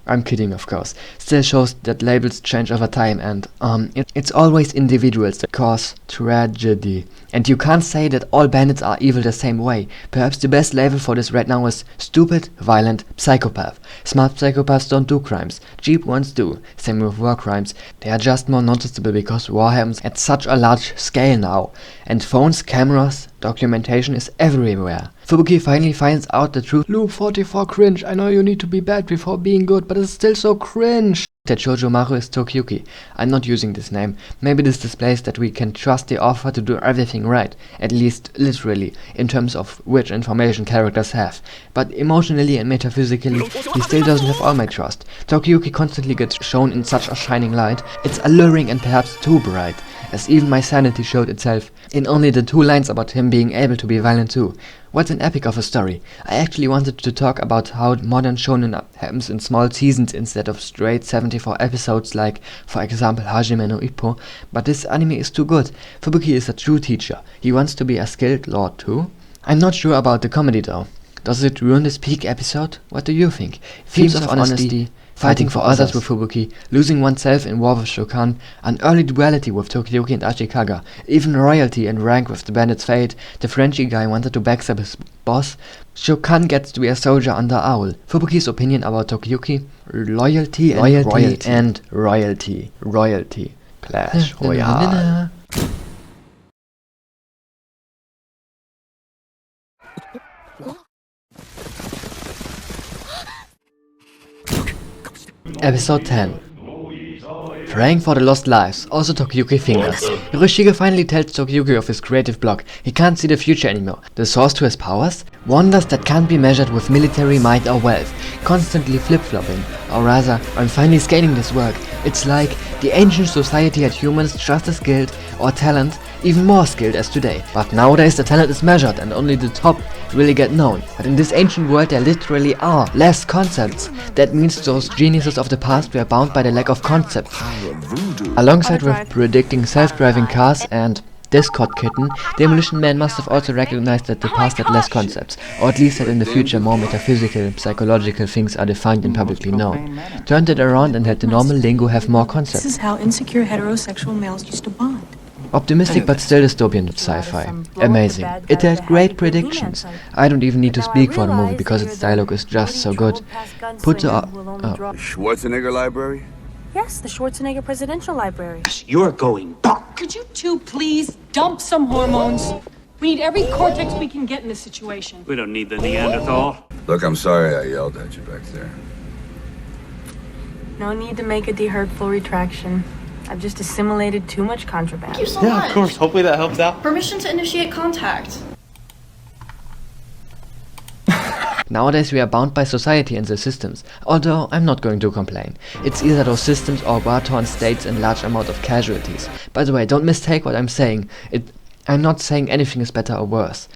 I'm kidding, of course. Still shows that labels change over time, and it's always individuals that cause tragedy. And you can't say that all bandits are evil the same way. Perhaps the best label for this right now is stupid, violent psychopath. Smart psychopaths don't do crimes. Cheap ones do. Same with war crimes. They are just more noticeable because war happens at such a large scale now. And phones, cameras, documentation is everywhere. Fubuki finally finds out the truth. Loop 44 cringe. I know you need to be bad before being good, but it's still so cringe. That Shoujo Maru is Tokiyuki. I'm not using this name. Maybe this displays that we can trust the author to do everything right, at least literally, in terms of which information characters have. But emotionally and metaphysically, he still doesn't have all my trust. Tokiyuki constantly gets shown in such a shining light. It's alluring and perhaps too bright, as even my sanity showed itself in only the 2 lines about him being able to be violent too. What an epic of a story. I actually wanted to talk about how modern shonen happens in small seasons instead of straight 74 episodes like, for example, Hajime no Ippo, but this anime is too good. Fubuki is a true teacher. He wants to be a skilled lord too. I'm not sure about the comedy though. Does it ruin this peak episode? What do you think? Themes of honesty, fighting for others with Fubuki, losing oneself in war with Shokan, an early duality with Tokiyuki and Ashikaga, even royalty and rank with the bandit's fate, the Frenchy guy wanted to backstab his boss, Shokan gets to be a soldier under Owl, Fubuki's opinion about Tokiyuki, loyalty and royalty, Clash Royale. Episode 10. Praying for the lost lives, also Tokiyuki fingers. Yorishige finally tells Tokiyuki of his creative block. He can't see the future anymore. The source to his powers? Wonders that can't be measured with military might or wealth. Constantly flip-flopping. Or rather, I'm finally scaling this work. It's like the ancient society had humans just as skilled, or talent, even more skilled as today. But nowadays the talent is measured and only the top really get known. But in this ancient world there literally are less concepts. That means those geniuses of the past were bound by the lack of concepts. Alongside with predicting self-driving cars and Discord Kitten, Demolition Man must have also recognized that the past had less concepts, or at least that in the future more metaphysical, psychological things are defined and publicly known. Turned it around and had the normal lingo have more concepts. This is how insecure heterosexual males used to bond. Optimistic but still dystopian sci-fi. Amazing. It had great predictions. I don't even need to speak for the movie because its dialogue is just so good. Put the Schwarzenegger Library? Yes, the Schwarzenegger Presidential Library. You're going dark. Could you two please dump some hormones? We need every cortex we can get in this situation. We don't need the Neanderthal. Look, I'm sorry I yelled at you back there. No need to make a hurtful retraction. I've just assimilated too much contraband. Thank you so much. Of course. Hopefully that helps out. Permission to initiate contact. Nowadays we are bound by society and the systems, although I'm not going to complain. It's either those systems or war-torn states and large amount of casualties. By the way, don't mistake what I'm saying. I'm not saying anything is better or worse.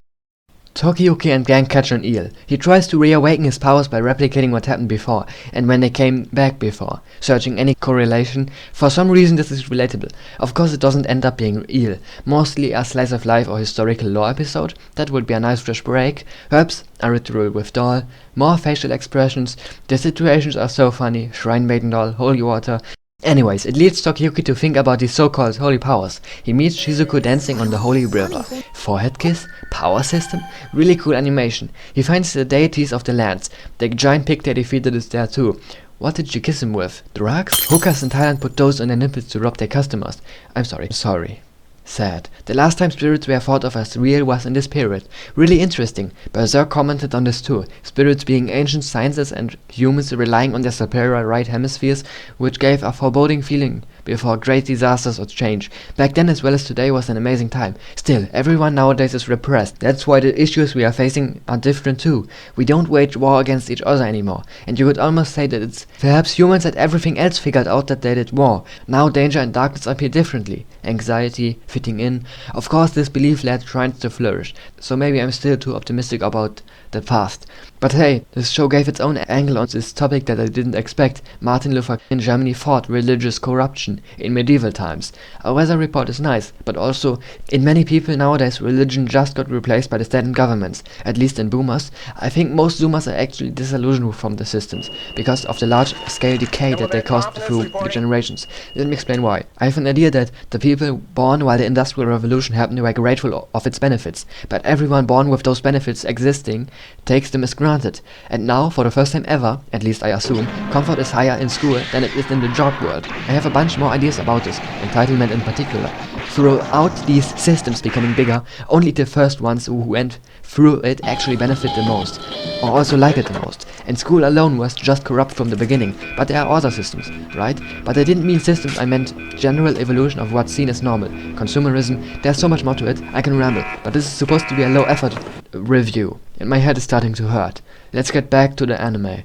Tokiyuki and gang catch an eel. He tries to reawaken his powers by replicating what happened before, and when they came back before, searching any correlation. For some reason this is relatable. Of course it doesn't end up being eel, mostly a slice of life or historical lore episode. That would be a nice fresh break. Herbs, a ritual with doll, more facial expressions, the situations are so funny, shrine maiden doll, holy water. Anyways, it leads Tokiyuki to think about these so-called holy powers. He meets Shizuku dancing on the holy river. Forehead kiss? Power system? Really cool animation. He finds the deities of the lands. The giant pig they defeated is there too. What did she kiss him with? Drugs? Hookers in Thailand put those on their nipples to rob their customers. I'm sorry. Sad. The last time spirits were thought of as real was in this period. Really interesting. Berserk commented on this too. Spirits being ancient sciences and humans relying on their superior right hemispheres, which gave a foreboding feeling before great disasters or change. Back then as well as today was an amazing time. Still, everyone nowadays is repressed. That's why the issues we are facing are different too. We don't wage war against each other anymore. And you could almost say that it's perhaps humans had everything else figured out that they did war. Now danger and darkness appear differently. Anxiety, fitting in. Of course this belief led trends to flourish. So maybe I'm still too optimistic about the past. But hey, this show gave its own angle on this topic that I didn't expect. Martin Luther King in Germany fought religious corruption in medieval times. A weather report is nice, but also, in many people nowadays, religion just got replaced by the state and governments, at least in boomers. I think most zoomers are actually disillusioned from the systems, because of the large-scale decay that they caused through the generations. Let me explain why. I have an idea that the people born while the Industrial Revolution happened were grateful of its benefits, but everyone born with those benefits existing takes them as granted. And now, for the first time ever, at least I assume, comfort is higher in school than it is in the job world. I have a bunch more ideas about this, entitlement in particular. Throughout these systems becoming bigger, only the first ones who went through it actually benefit the most, or also like it the most. And school alone was just corrupt from the beginning, but there are other systems, right? But I didn't mean systems, I meant general evolution of what's seen as normal. Consumerism, there's so much more to it, I can ramble, but this is supposed to be a low-effort review, and my head is starting to hurt. Let's get back to the anime.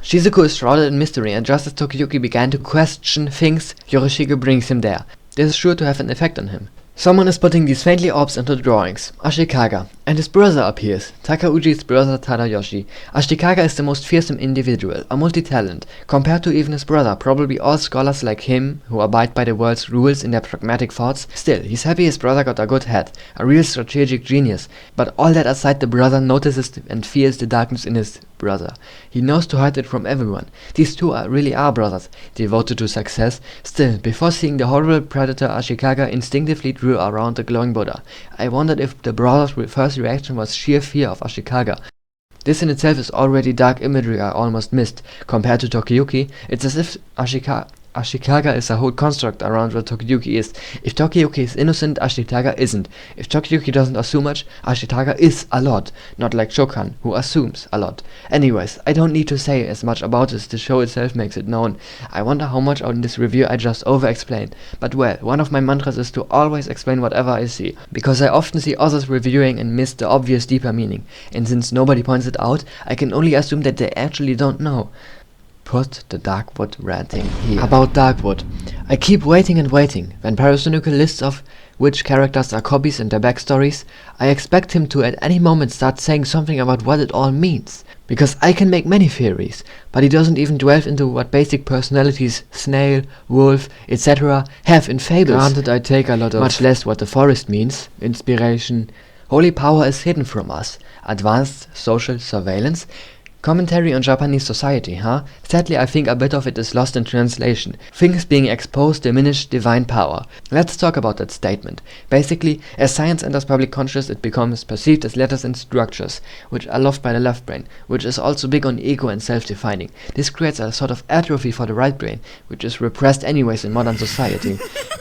Shizuku is shrouded in mystery, and just as Tokiyuki began to question things, Yorishige brings him there. This is sure to have an effect on him. Someone is putting these faintly orbs into the drawings. Ashikaga. And his brother appears. Takauji's brother Tadayoshi. Ashikaga is the most fearsome individual, a multi-talent. Compared to even his brother, probably all scholars like him, who abide by the world's rules in their pragmatic thoughts. Still, he's happy his brother got a good head. A real strategic genius. But all that aside, the brother notices and fears the darkness in his brother. He knows to hide it from everyone. These two really are brothers, devoted to success. Still, before seeing the horrible predator, Ashikaga instinctively drew around the glowing Buddha. I wondered if the brother's first reaction was sheer fear of Ashikaga. This in itself is already dark imagery I almost missed. Compared to Tokiyuki, it's as if Ashikaga is a whole construct around what Tokiyuki is. If Tokiyuki is innocent, Ashikaga isn't. If Tokiyuki doesn't assume much, Ashikaga is a lot. Not like Shokan, who assumes a lot. Anyways, I don't need to say as much about this, the show itself makes it known. I wonder how much on this review I just over-explained. But well, one of my mantras is to always explain whatever I see, because I often see others reviewing and miss the obvious deeper meaning. And since nobody points it out, I can only assume that they actually don't know. Put the Darkwood ranting here. About Darkwood. I keep waiting and waiting. When Parasynical lists of which characters are copies and their backstories, I expect him to at any moment start saying something about what it all means. Because I can make many theories, but he doesn't even delve into what basic personalities snail, wolf, etc. have in fables. Granted, I take a lot of much less what the forest means, inspiration. Holy power is hidden from us. Advanced social surveillance. Commentary on Japanese society, huh? Sadly, I think a bit of it is lost in translation. Things being exposed diminish divine power. Let's talk about that statement. Basically, as science enters public consciousness, it becomes perceived as letters and structures, which are loved by the left brain, which is also big on ego and self-defining. This creates a sort of atrophy for the right brain, which is repressed anyways in modern society.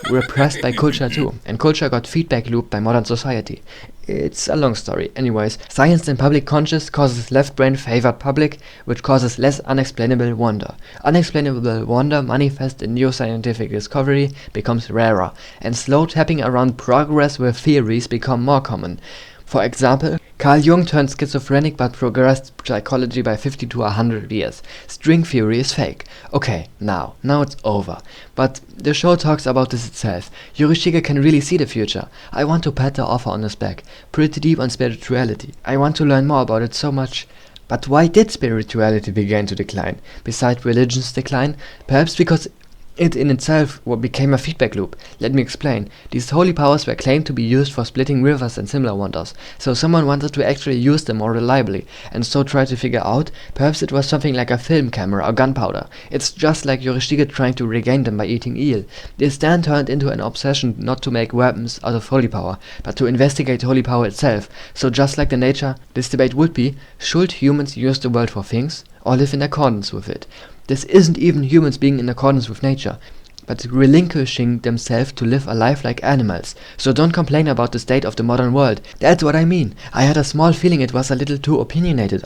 Repressed by culture too, and culture got feedback looped by modern society. It's a long story. Anyways, science in public conscious causes left brain favored public, which causes less unexplainable wonder. Unexplainable wonder manifests in neuroscientific discovery, becomes rarer, and slow tapping around progress with theories become more common. For example, Carl Jung turned schizophrenic but progressed psychology by 50 to 100 years. String theory is fake. Okay, now it's over. But the show talks about this itself. Yorishige can really see the future. I want to pat the author on his back. Pretty deep on spirituality. I want to learn more about it so much. But why did spirituality begin to decline? Besides religion's decline? Perhaps because it in itself became a feedback loop. Let me explain. These holy powers were claimed to be used for splitting rivers and similar wonders, so someone wanted to actually use them more reliably, and so tried to figure out, perhaps it was something like a film camera or gunpowder. It's just like Yorishige trying to regain them by eating eel. This then turned into an obsession not to make weapons out of holy power, but to investigate holy power itself. So just like the nature, this debate would be, should humans use the world for things, or live in accordance with it? This isn't even humans being in accordance with nature. but relinquishing themselves to live a life like animals. So don't complain about the state of the modern world. That's what I mean. I had a small feeling it was a little too opinionated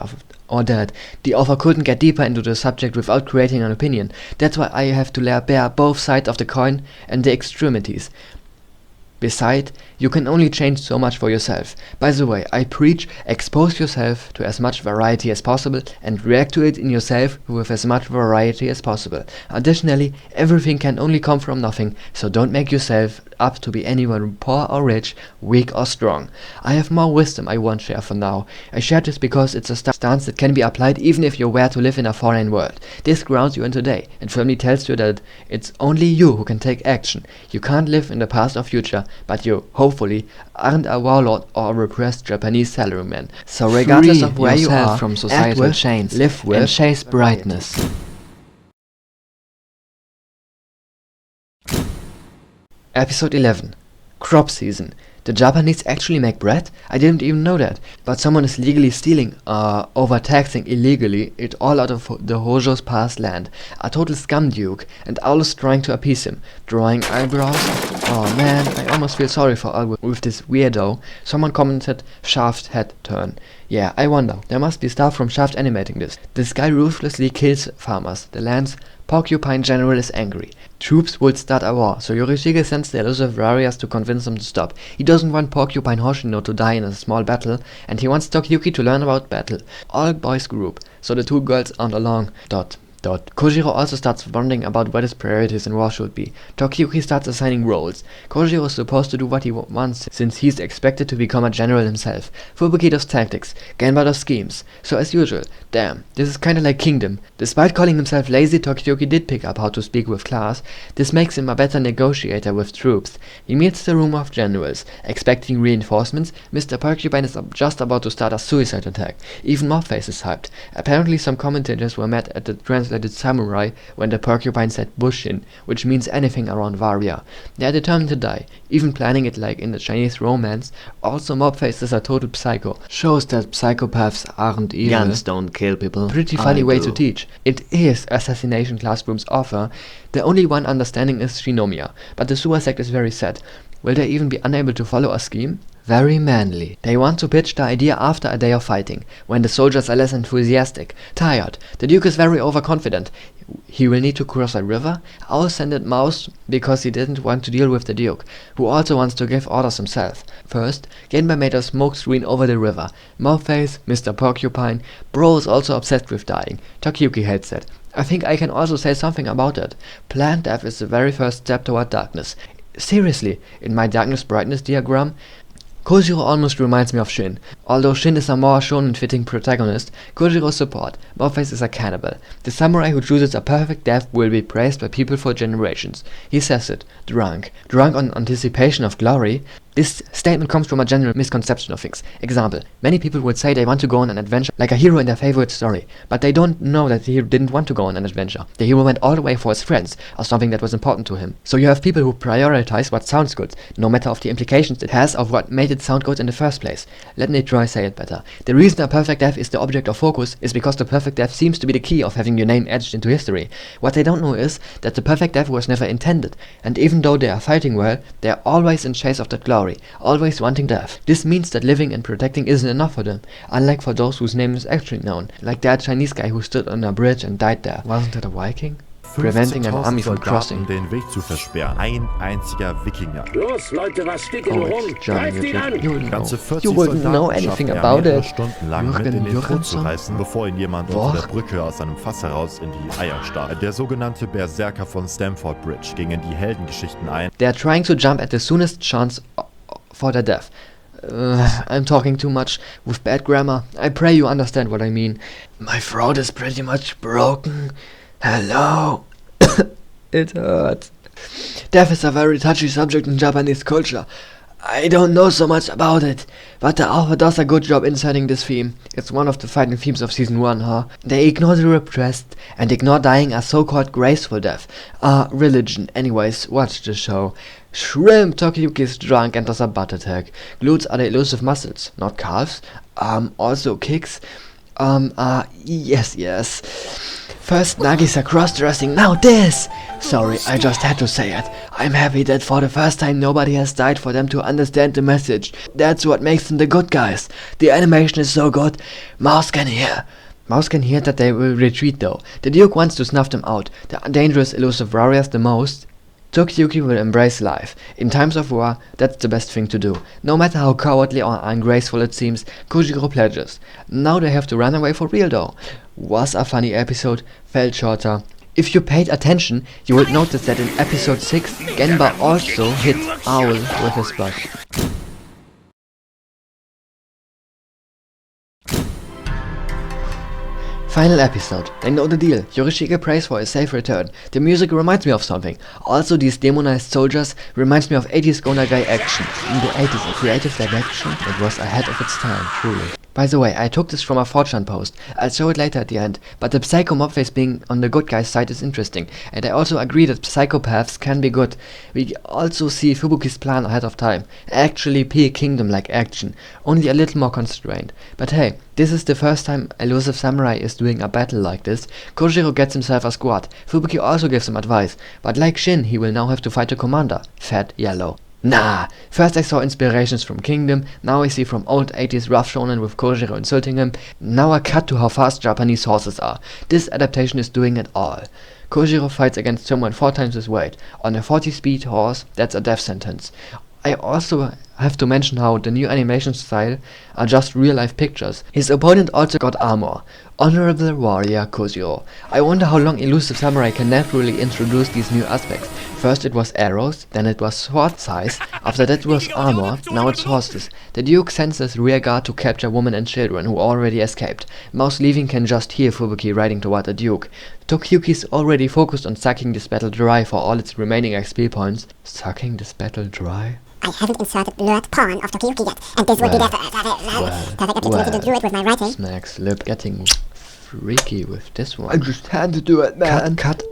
or that the author couldn't get deeper into the subject without creating an opinion. That's why I have to lay bare both sides of the coin and the extremities. Besides, you can only change so much for yourself. By the way, I preach expose yourself to as much variety as possible and react to it in yourself with as much variety as possible. Additionally, everything can only come from nothing, so don't make yourself up to be anyone poor or rich, weak or strong. I have more wisdom I won't share for now. I share this because it's a stance that can be applied even if you were to live in a foreign world. This grounds you in today and firmly tells you that it's only you who can take action. You can't live in the past or future, but you, hopefully, aren't a warlord or a repressed Japanese salaryman. So regardless of where you are, from societal chains, live with, and chase brightness. Episode 11. Crop season. The Japanese actually make bread? I didn't even know that. But someone is legally stealing, overtaxing illegally it all out of the Hojo's past land. A total scum duke, and Owl is trying to appease him. Drawing eyebrows? Oh man, I almost feel sorry for Owl with this weirdo. Someone commented, Shaft head turn. Yeah, I wonder. There must be staff from Shaft animating this. This guy ruthlessly kills farmers. The land's porcupine general is angry. Troops would start a war, so Yorishige sends the elusive warriors to convince them to stop. He doesn't want Porcupine Hoshino to die in a small battle, and he wants Tokiyuki to learn about battle. All boys group, so the two girls aren't along. Kojiro also starts wondering about what his priorities in war should be. Tokiyuki starts assigning roles. Kojiro is supposed to do what he wants since he's expected to become a general himself. Fubuki does tactics, Genba does schemes. So as usual, damn, this is kinda like Kingdom. Despite calling himself lazy, Tokiyuki did pick up how to speak with class. This makes him a better negotiator with troops. He meets the room of generals. Expecting reinforcements, Mr. Porcupine is just about to start a suicide attack. Even Mobface is hyped. Apparently some commentators were mad at the translated samurai when the Porcupine said Bushin, which means anything around Varia. They are determined to die, even planning it like in the Chinese romance. Also, Mobface is a total psycho. Shows that psychopaths aren't evil. Guns don't kill people. Pretty funny way to teach. It is Assassination Classroom's author. The only one understanding is Shinomiya, but the sewer sect is very sad. Will they even be unable to follow a scheme? Very manly. They want to pitch the idea after a day of fighting, when the soldiers are less enthusiastic, tired. The Duke is very overconfident. He will need to cross a river. Owl sent it Mouse because he didn't want to deal with the Duke, who also wants to give orders himself. First, Genba made a smoke screen over the river. Mouthface, Mr. Porcupine, Bro is also obsessed with dying. Tokiyuki hates it. I think I can also say something about it. Planned death is the very first step toward darkness. Seriously, in my darkness-brightness diagram, Kojiro almost reminds me of Shin. Although Shin is a more shonen-fitting protagonist, Kojiro's support. Mouthface is a cannibal. The samurai who chooses a perfect death will be praised by people for generations. He says it. Drunk. Drunk on anticipation of glory. This statement comes from a general misconception of things. Example, many people would say they want to go on an adventure like a hero in their favorite story, but they don't know that the hero didn't want to go on an adventure. The hero went all the way for his friends, or something that was important to him. So you have people who prioritize what sounds good, no matter of the implications it has of what made it sound good in the first place. Let me try say it better. The reason a perfect death is the object of focus is because the perfect death seems to be the key of having your name etched into history. What they don't know is that the perfect death was never intended, and even though they are fighting well, they are always in chase of that glory. Always wanting death. This means that living and protecting isn't enough for them, unlike for those whose name is actually known, like that Chinese guy who stood on a bridge and died there. Wasn't that a Viking? Preventing an army from crossing. Den Weg zu versperren. Ein einziger Wikinger. Los, Leute, was steht denn rum? Greift ihn an! Ganze 40 you wouldn't know anything about it. Stunden lang mit in den Tod zu reißen, bevor ihn jemand unter der Brücke aus einem Fass heraus in die Eier starrt. Der sogenannte Berserker von Stamford Bridge ging in die Heldengeschichten ein. They are trying to jump at the soonest chance for their death. I'm talking too much with bad grammar. I pray you understand what I mean. My throat is pretty much broken. Hello. It hurts. Death is a very touchy subject in Japanese culture. I don't know so much about it, but the author does a good job inserting this theme. It's one of the fighting themes of season 1, huh? They ignore the repressed and ignore dying a so-called graceful death. Religion. Anyways, watch the show. Shrimp! Tokiyuki is drunk and does a butt attack. Glutes are the elusive muscles, not calves. Also kicks. Yes. First Nagisa cross-dressing, now this! Sorry, I just had to say it. I'm happy that for the first time nobody has died for them to understand the message. That's what makes them the good guys. The animation is so good. Mouse can hear that they will retreat though. The Duke wants to snuff them out. The dangerous elusive warriors the most. Tokiyuki will embrace life. In times of war, that's the best thing to do. No matter how cowardly or ungraceful it seems, Kojiro pledges. Now they have to run away for real though. Was a funny episode, felt shorter. If you paid attention, you would notice that in episode 6, Genba also hit Owl with his butt. Final episode. They know the deal. Yorishige prays for a safe return. The music reminds me of something. Also, these demonized soldiers reminds me of 80s Gonagai action. In the 80s, a creative direction that was ahead of its time, truly. By the way, I took this from a 4chan post. I'll show it later at the end, but the psycho mob face being on the good guy's side is interesting, and I also agree that psychopaths can be good. We also see Fubuki's plan ahead of time. Actually peak kingdom-like action, only a little more constrained. But hey, this is the first time Elusive Samurai is doing a battle like this. Kojiro gets himself a squad. Fubuki also gives him advice, but like Shin, he will now have to fight a commander. Fat Yellow. Nah, first I saw inspirations from Kingdom, now I see from old 80s rough shonen with Kojiro insulting him, now a cut to how fast Japanese horses are. This adaptation is doing it all. Kojiro fights against someone 4 times his weight. On a 40-speed horse, that's a death sentence. I also have to mention how the new animation style are just real-life pictures. His opponent also got armor. Honorable Warrior Kojiro. I wonder how long Elusive Samurai can naturally introduce these new aspects. First it was arrows, then it was sword size, after that it was armor, now it's horses. The Duke sends his rear guard to capture women and children who already escaped. Mouse leaving can just hear Fubuki riding toward the Duke. Tokiyuki's already focused on sucking this battle dry for all its remaining XP points. Sucking this battle dry? I haven't inserted blurred pawn of Tokiyuki yet, and this would be the perfect opportunity to do it with my writing. Smacks lip getting freaky with this one. I just had to do it, man. Cut.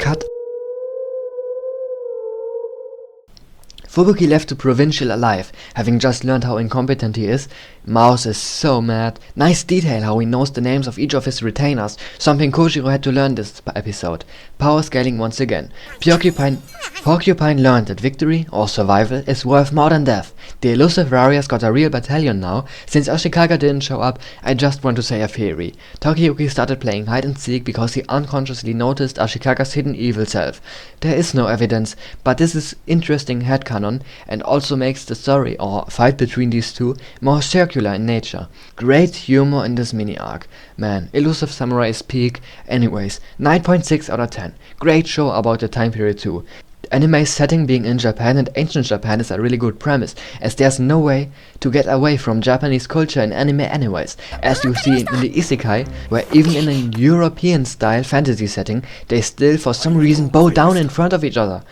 Fubuki left the provincial alive, having just learned how incompetent he is. Mouse is so mad. Nice detail how he knows the names of each of his retainers, something Kojiro had to learn this episode. Power scaling once again. Porcupine learned that victory, or survival, is worth more than death. The Elusive Warriors got a real battalion now. Since Ashikaga didn't show up, I just want to say a theory. Tokiyuki started playing hide and seek because he unconsciously noticed Ashikaga's hidden evil self. There is no evidence, but this is interesting headcanon and also makes the story, or fight between these two, more circular in nature. Great humor in this mini arc. Man, Elusive Samurai is peak. Anyways, 9.6 out of 10. Great show about the time period too. The anime's setting being in Japan and ancient Japan is a really good premise, as there's no way to get away from Japanese culture in anime anyways, as you see in the isekai, where even in a European style fantasy setting, they still for some reason bow down in front of each other.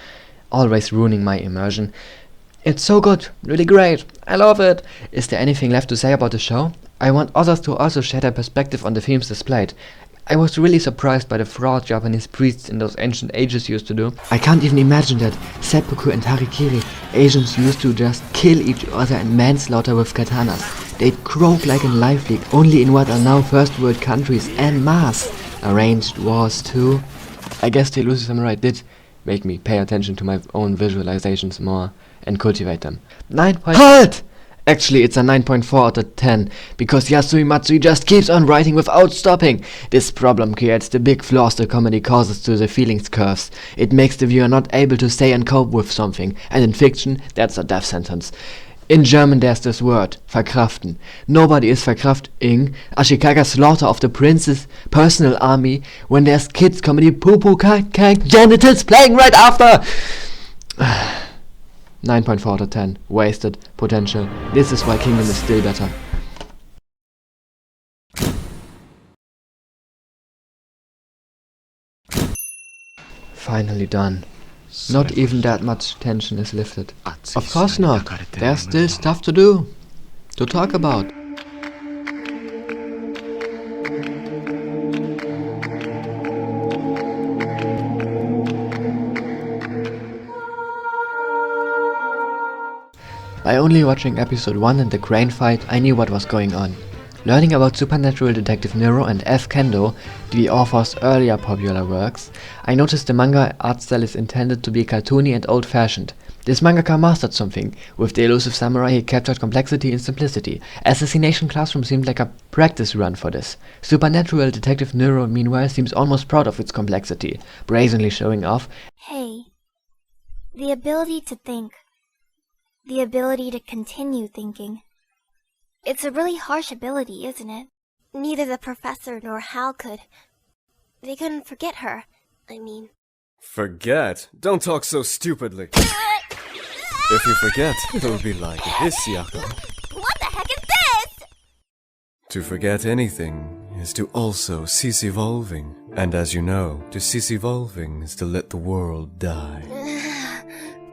Always ruining my immersion. It's so good, really great, I love it. Is there anything left to say about the show? I want others to also share their perspective on the themes displayed. I was really surprised by the fraud Japanese priests in those ancient ages used to do. I can't even imagine that seppuku and harikiri, Asians used to just kill each other in manslaughter with katanas. They'd croak like in Life League, only in what are now first world countries en masse. Arranged wars too. I guess the Elusive Samurai did make me pay attention to my own visualizations more and cultivate them. 9. HALT! Actually, it's a 9.4 out of 10, because Yasui Matsui just keeps on writing without stopping. This problem creates the big flaws the comedy causes to the feelings curves. It makes the viewer not able to stay and cope with something, and in fiction, that's a death sentence. In German there's this word, verkraften. Nobody is verkrafting Ashikaga's slaughter of the prince's personal army when there's kids comedy poo-poo genitals playing right after! 9.4 out of 10. Wasted potential. This is why Kingdom is still better. Finally done. Not even that much tension is lifted. Of course not. There's still stuff to do. To talk about. By only watching episode 1 and the crane fight, I knew what was going on. Learning about supernatural detective Nero and F. Kendo, the author's earlier popular works, I noticed the manga art style is intended to be cartoony and old-fashioned. This mangaka mastered something. With the Elusive Samurai he captured complexity and simplicity. Assassination Classroom seemed like a practice run for this. Supernatural detective Nero meanwhile seems almost proud of its complexity, brazenly showing off. Hey, the ability to think. The ability to continue thinking. It's a really harsh ability, isn't it? Neither the professor nor Hal could. They couldn't forget her. I mean... Forget? Don't talk so stupidly. If you forget, it'll be like this, Yako. What the heck is this? To forget anything is to also cease evolving. And as you know, to cease evolving is to let the world die.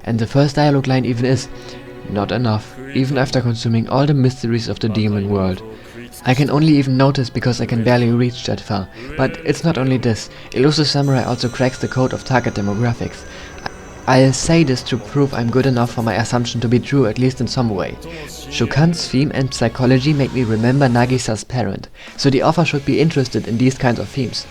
And the first dialogue line even is, "Not enough, even after consuming all the mysteries of the demon world." I can only even notice because I can barely reach that far. But it's not only this. Elusive Samurai also cracks the code of target demographics. I'll say this to prove I'm good enough for my assumption to be true, at least in some way. Shokan's theme and psychology make me remember Nagisa's parent, so the author should be interested in these kinds of themes.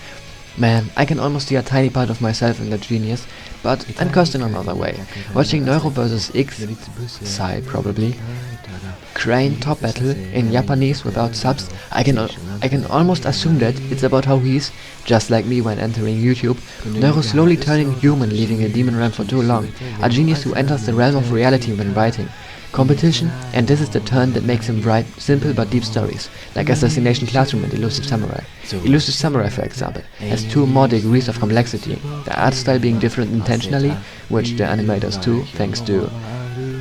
Man, I can almost see a tiny part of myself in that genius, but I'm cursed in another way. Watching Neuro vs. X, Psy probably, Crane top battle in Japanese without subs, I can almost assume that it's about how he's, just like me when entering YouTube, Neuro slowly turning human, leaving the demon realm for too long, a genius who enters the realm of reality when writing. Competition, and this is the turn that makes him write simple but deep stories, like Assassination Classroom and Elusive Samurai. Elusive Samurai, for example, has 2 more degrees of complexity, the art style being different intentionally, which the animators do, thanks to...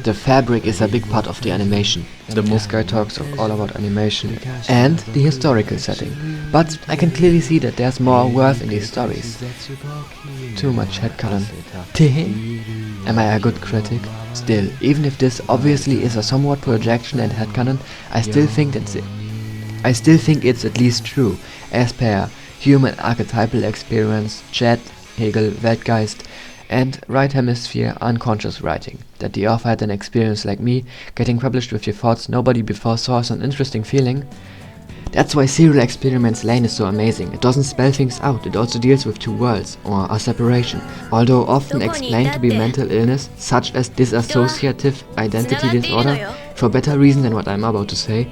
The fabric is a big part of the animation. This guy talks all about animation and the historical setting. But I can clearly see that there's more worth in these stories. Too much headcanon. Am I a good critic? Still, even if this obviously is a somewhat projection and headcanon, I still think it's at least true, as per human archetypal experience, Chat, Hegel, Weltgeist, and right hemisphere unconscious writing, that the author had an experience like me, getting published with your thoughts nobody before saw as an interesting feeling. That's why Serial Experiments Lane is so amazing. It doesn't spell things out, it also deals with 2 worlds, or a separation, although often explained to be mental illness, such as dissociative identity disorder, for better reason than what I'm about to say.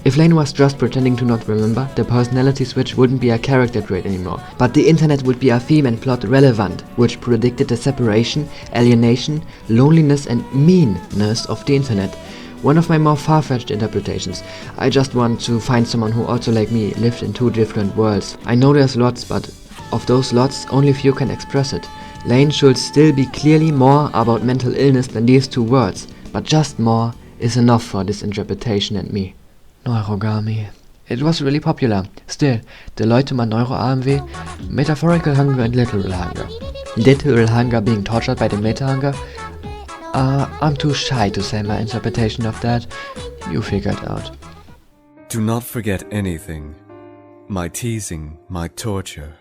If Lane was just pretending to not remember, the personality switch wouldn't be a character trait anymore, but the internet would be a theme and plot relevant, which predicted the separation, alienation, loneliness and meanness of the internet. One of my more far-fetched interpretations. I just want to find someone who also like me lived in 2 different worlds. I know there's lots, but of those lots, only few can express it. Lane should still be clearly more about mental illness than these 2 words, but just more is enough for this interpretation and me. Neurogami. It was really popular. Still, the Leute man Neuro-AMW, metaphorical hunger and literal hunger. Literal hunger being tortured by the meta-hunger? I'm too shy to say my interpretation of that. You figure it out. Do not forget anything. My teasing, my torture.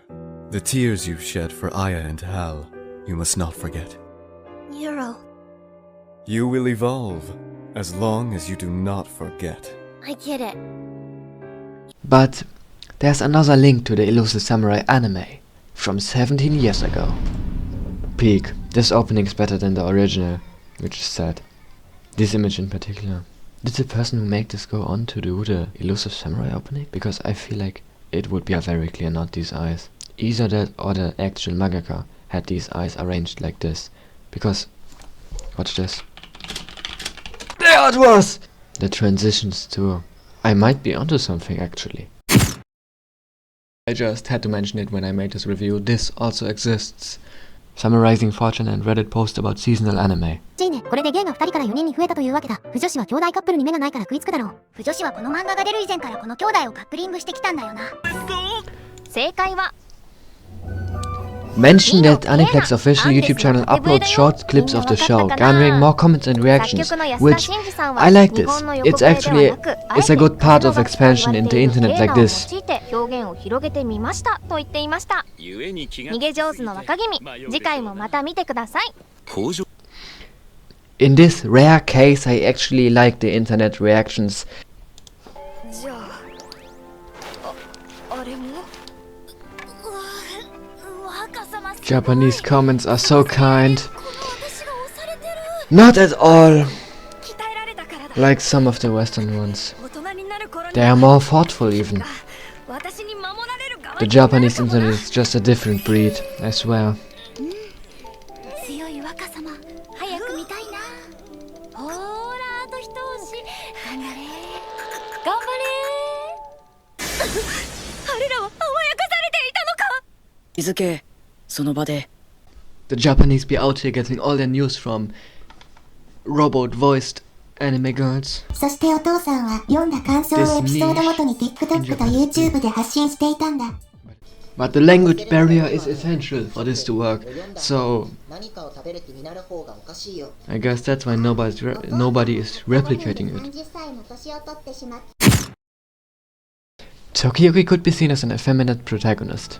The tears you shed for Aya and Hal, you must not forget. Neuro. You will evolve, as long as you do not forget. I get it. But there's another link to the Elusive Samurai anime, from 17 years ago. Peak. This opening's better than the original, which is sad. This image in particular. Did the person who made this go on to do the Elusive Samurai opening? Because I feel like it would be a very clear not these eyes. Either that or the actual mangaka had these eyes arranged like this. Because, watch this. There it was! The transitions too. I might be onto something actually. I just had to mention it when I made this review. This also exists. Summarizing 4chan and Reddit post about seasonal anime. これでゲイが2人から4人に増えたというわけだ。腐女子は兄弟カップルに目がないから食いつくだろう。腐女子はこの漫画が出る以前からこの兄弟をカップリングしてきたんだよな。正解は Mention that Aniplex official YouTube channel uploads short clips of the show, garnering more comments and reactions, which I like this. It's actually a good part of expansion in the internet like this. In this rare case, I actually like the internet reactions. Japanese comments are so kind. Not at all like some of the Western ones. They are more thoughtful even. The Japanese internet is just a different breed, I swear. The Japanese be out here getting all their news from robot-voiced anime girls. そしてお父さんは読んだ感想をエピソードごとに TikTok と YouTube で発信していたんだ。 But the language barrier is essential for this to work, so I guess that's why nobody is replicating it. Tokiyuki could be seen as an effeminate protagonist.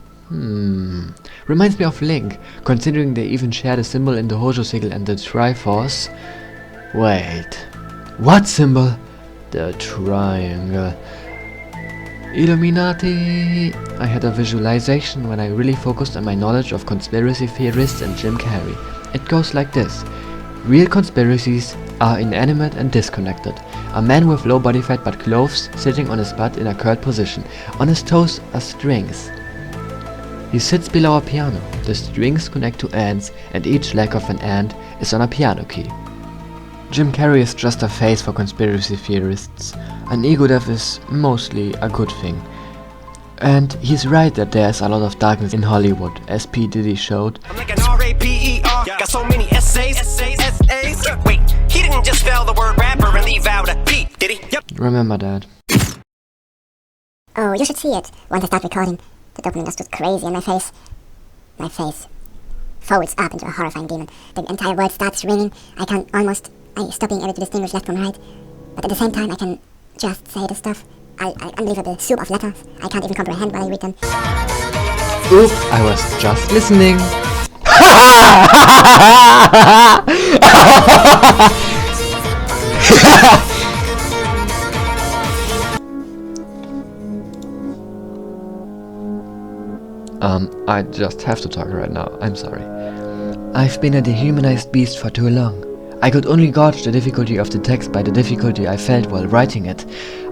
Reminds me of Link, considering they even share the symbol in the Hojo sigil and the Triforce. Wait, what symbol? The triangle. Illuminati! I had a visualization when I really focused on my knowledge of conspiracy theorists and Jim Carrey. It goes like this. Real conspiracies are inanimate and disconnected. A man with low body fat but clothes sitting on his butt in a curled position. On his toes are strings. He sits below a piano. The strings connect to ants and each leg of an ant is on a piano key. Jim Carrey is just a face for conspiracy theorists. An ego death is mostly a good thing. And he's right that there's a lot of darkness in Hollywood, as P. Diddy showed. I'm like an R-A-P-E-R, got so many essays. Wait, he didn't just spell the word rapper and leave out a P, did he? Yep. Remember that. Oh, you should see it. Once I start recording, the dopamine just goes crazy in my face. My face folds up into a horrifying demon. The entire world starts ringing. I stop being able to distinguish left from right. But at the same time, I can just say the stuff. Unbelievable soup of letters. I can't even comprehend while I read them. Oops, I was just listening. I just have to talk right now, I'm sorry. I've been a dehumanized beast for too long. I could only gauge the difficulty of the text by the difficulty I felt while writing it.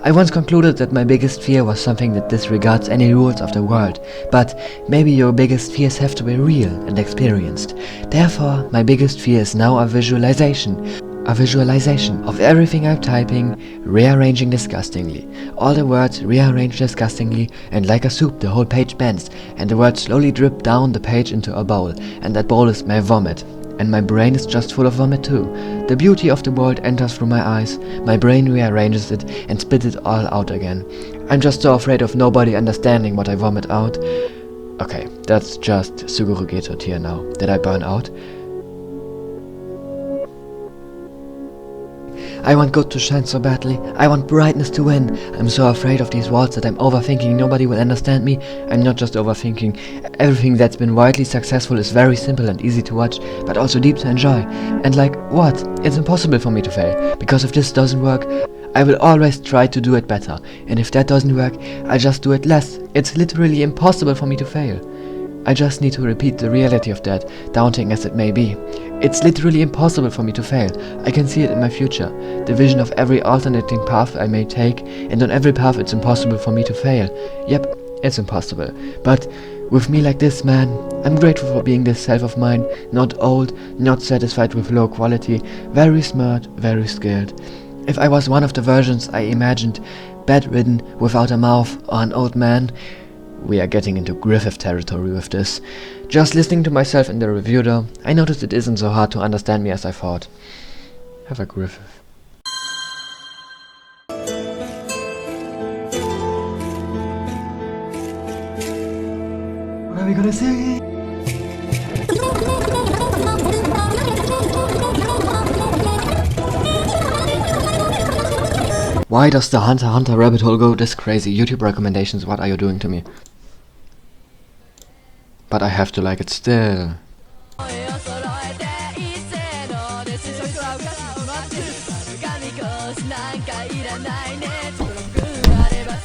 I once concluded that my biggest fear was something that disregards any rules of the world, but maybe your biggest fears have to be real and experienced. Therefore, my biggest fear is now a visualization of everything I'm typing, rearranging disgustingly. All the words rearranged disgustingly, and like a soup the whole page bends, and the words slowly drip down the page into a bowl, and that bowl is my vomit. And my brain is just full of vomit too. The beauty of the world enters through my eyes, my brain rearranges it and spits it all out again. I'm just so afraid of nobody understanding what I vomit out. Okay, that's just Suguru Geto tier now. Did I burn out? I want good to shine so badly. I want brightness to win. I'm so afraid of these walls that I'm overthinking nobody will understand me. I'm not just overthinking. Everything that's been widely successful is very simple and easy to watch, but also deep to enjoy. And like, what? It's impossible for me to fail. Because if this doesn't work, I will always try to do it better. And if that doesn't work, I'll just do it less. It's literally impossible for me to fail. I just need to repeat the reality of that, daunting as it may be. It's literally impossible for me to fail. I can see it in my future, the vision of every alternating path I may take, and on every path it's impossible for me to fail. Yep, it's impossible. But with me like this, man, I'm grateful for being this self of mine, not old, not satisfied with low quality, very smart, very skilled. If I was one of the versions I imagined, bedridden, without a mouth, or an old man, we are getting into Griffith territory with this. Just listening to myself in the review though, I noticed it isn't so hard to understand me as I thought. Have a Griffith. What are we gonna say? Why does the Hunter x Hunter rabbit hole go this crazy? YouTube recommendations, what are you doing to me? But I have to like it still.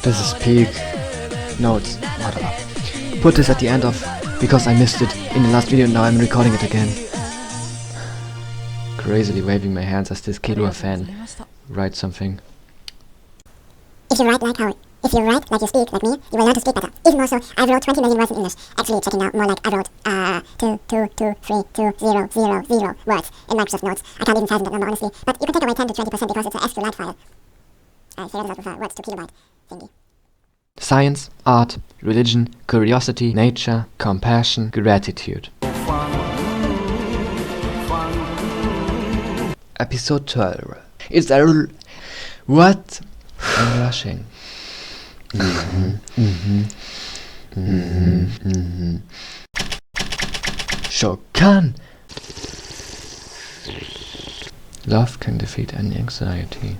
This is peak. No, it's whatever. Put this at the end of because I missed it in the last video and now I'm recording it again. Crazily waving my hands as this Killua fan writes something. If you write like you speak like me, you will learn to speak better. Even more so, I wrote 20 million words in English. Actually, checking out more like I wrote 2,2,2,3,2,0,0 words in Microsoft Notes. I can't even fathom that number, honestly. But you can take away 10 to 20% because it's an SQLite file. I figured it out with a words to kilobyte thingy. Science, art, religion, curiosity, nature, compassion, gratitude. Episode 12. It's a... What? I'm blushing. Shokan! Love can defeat any anxiety.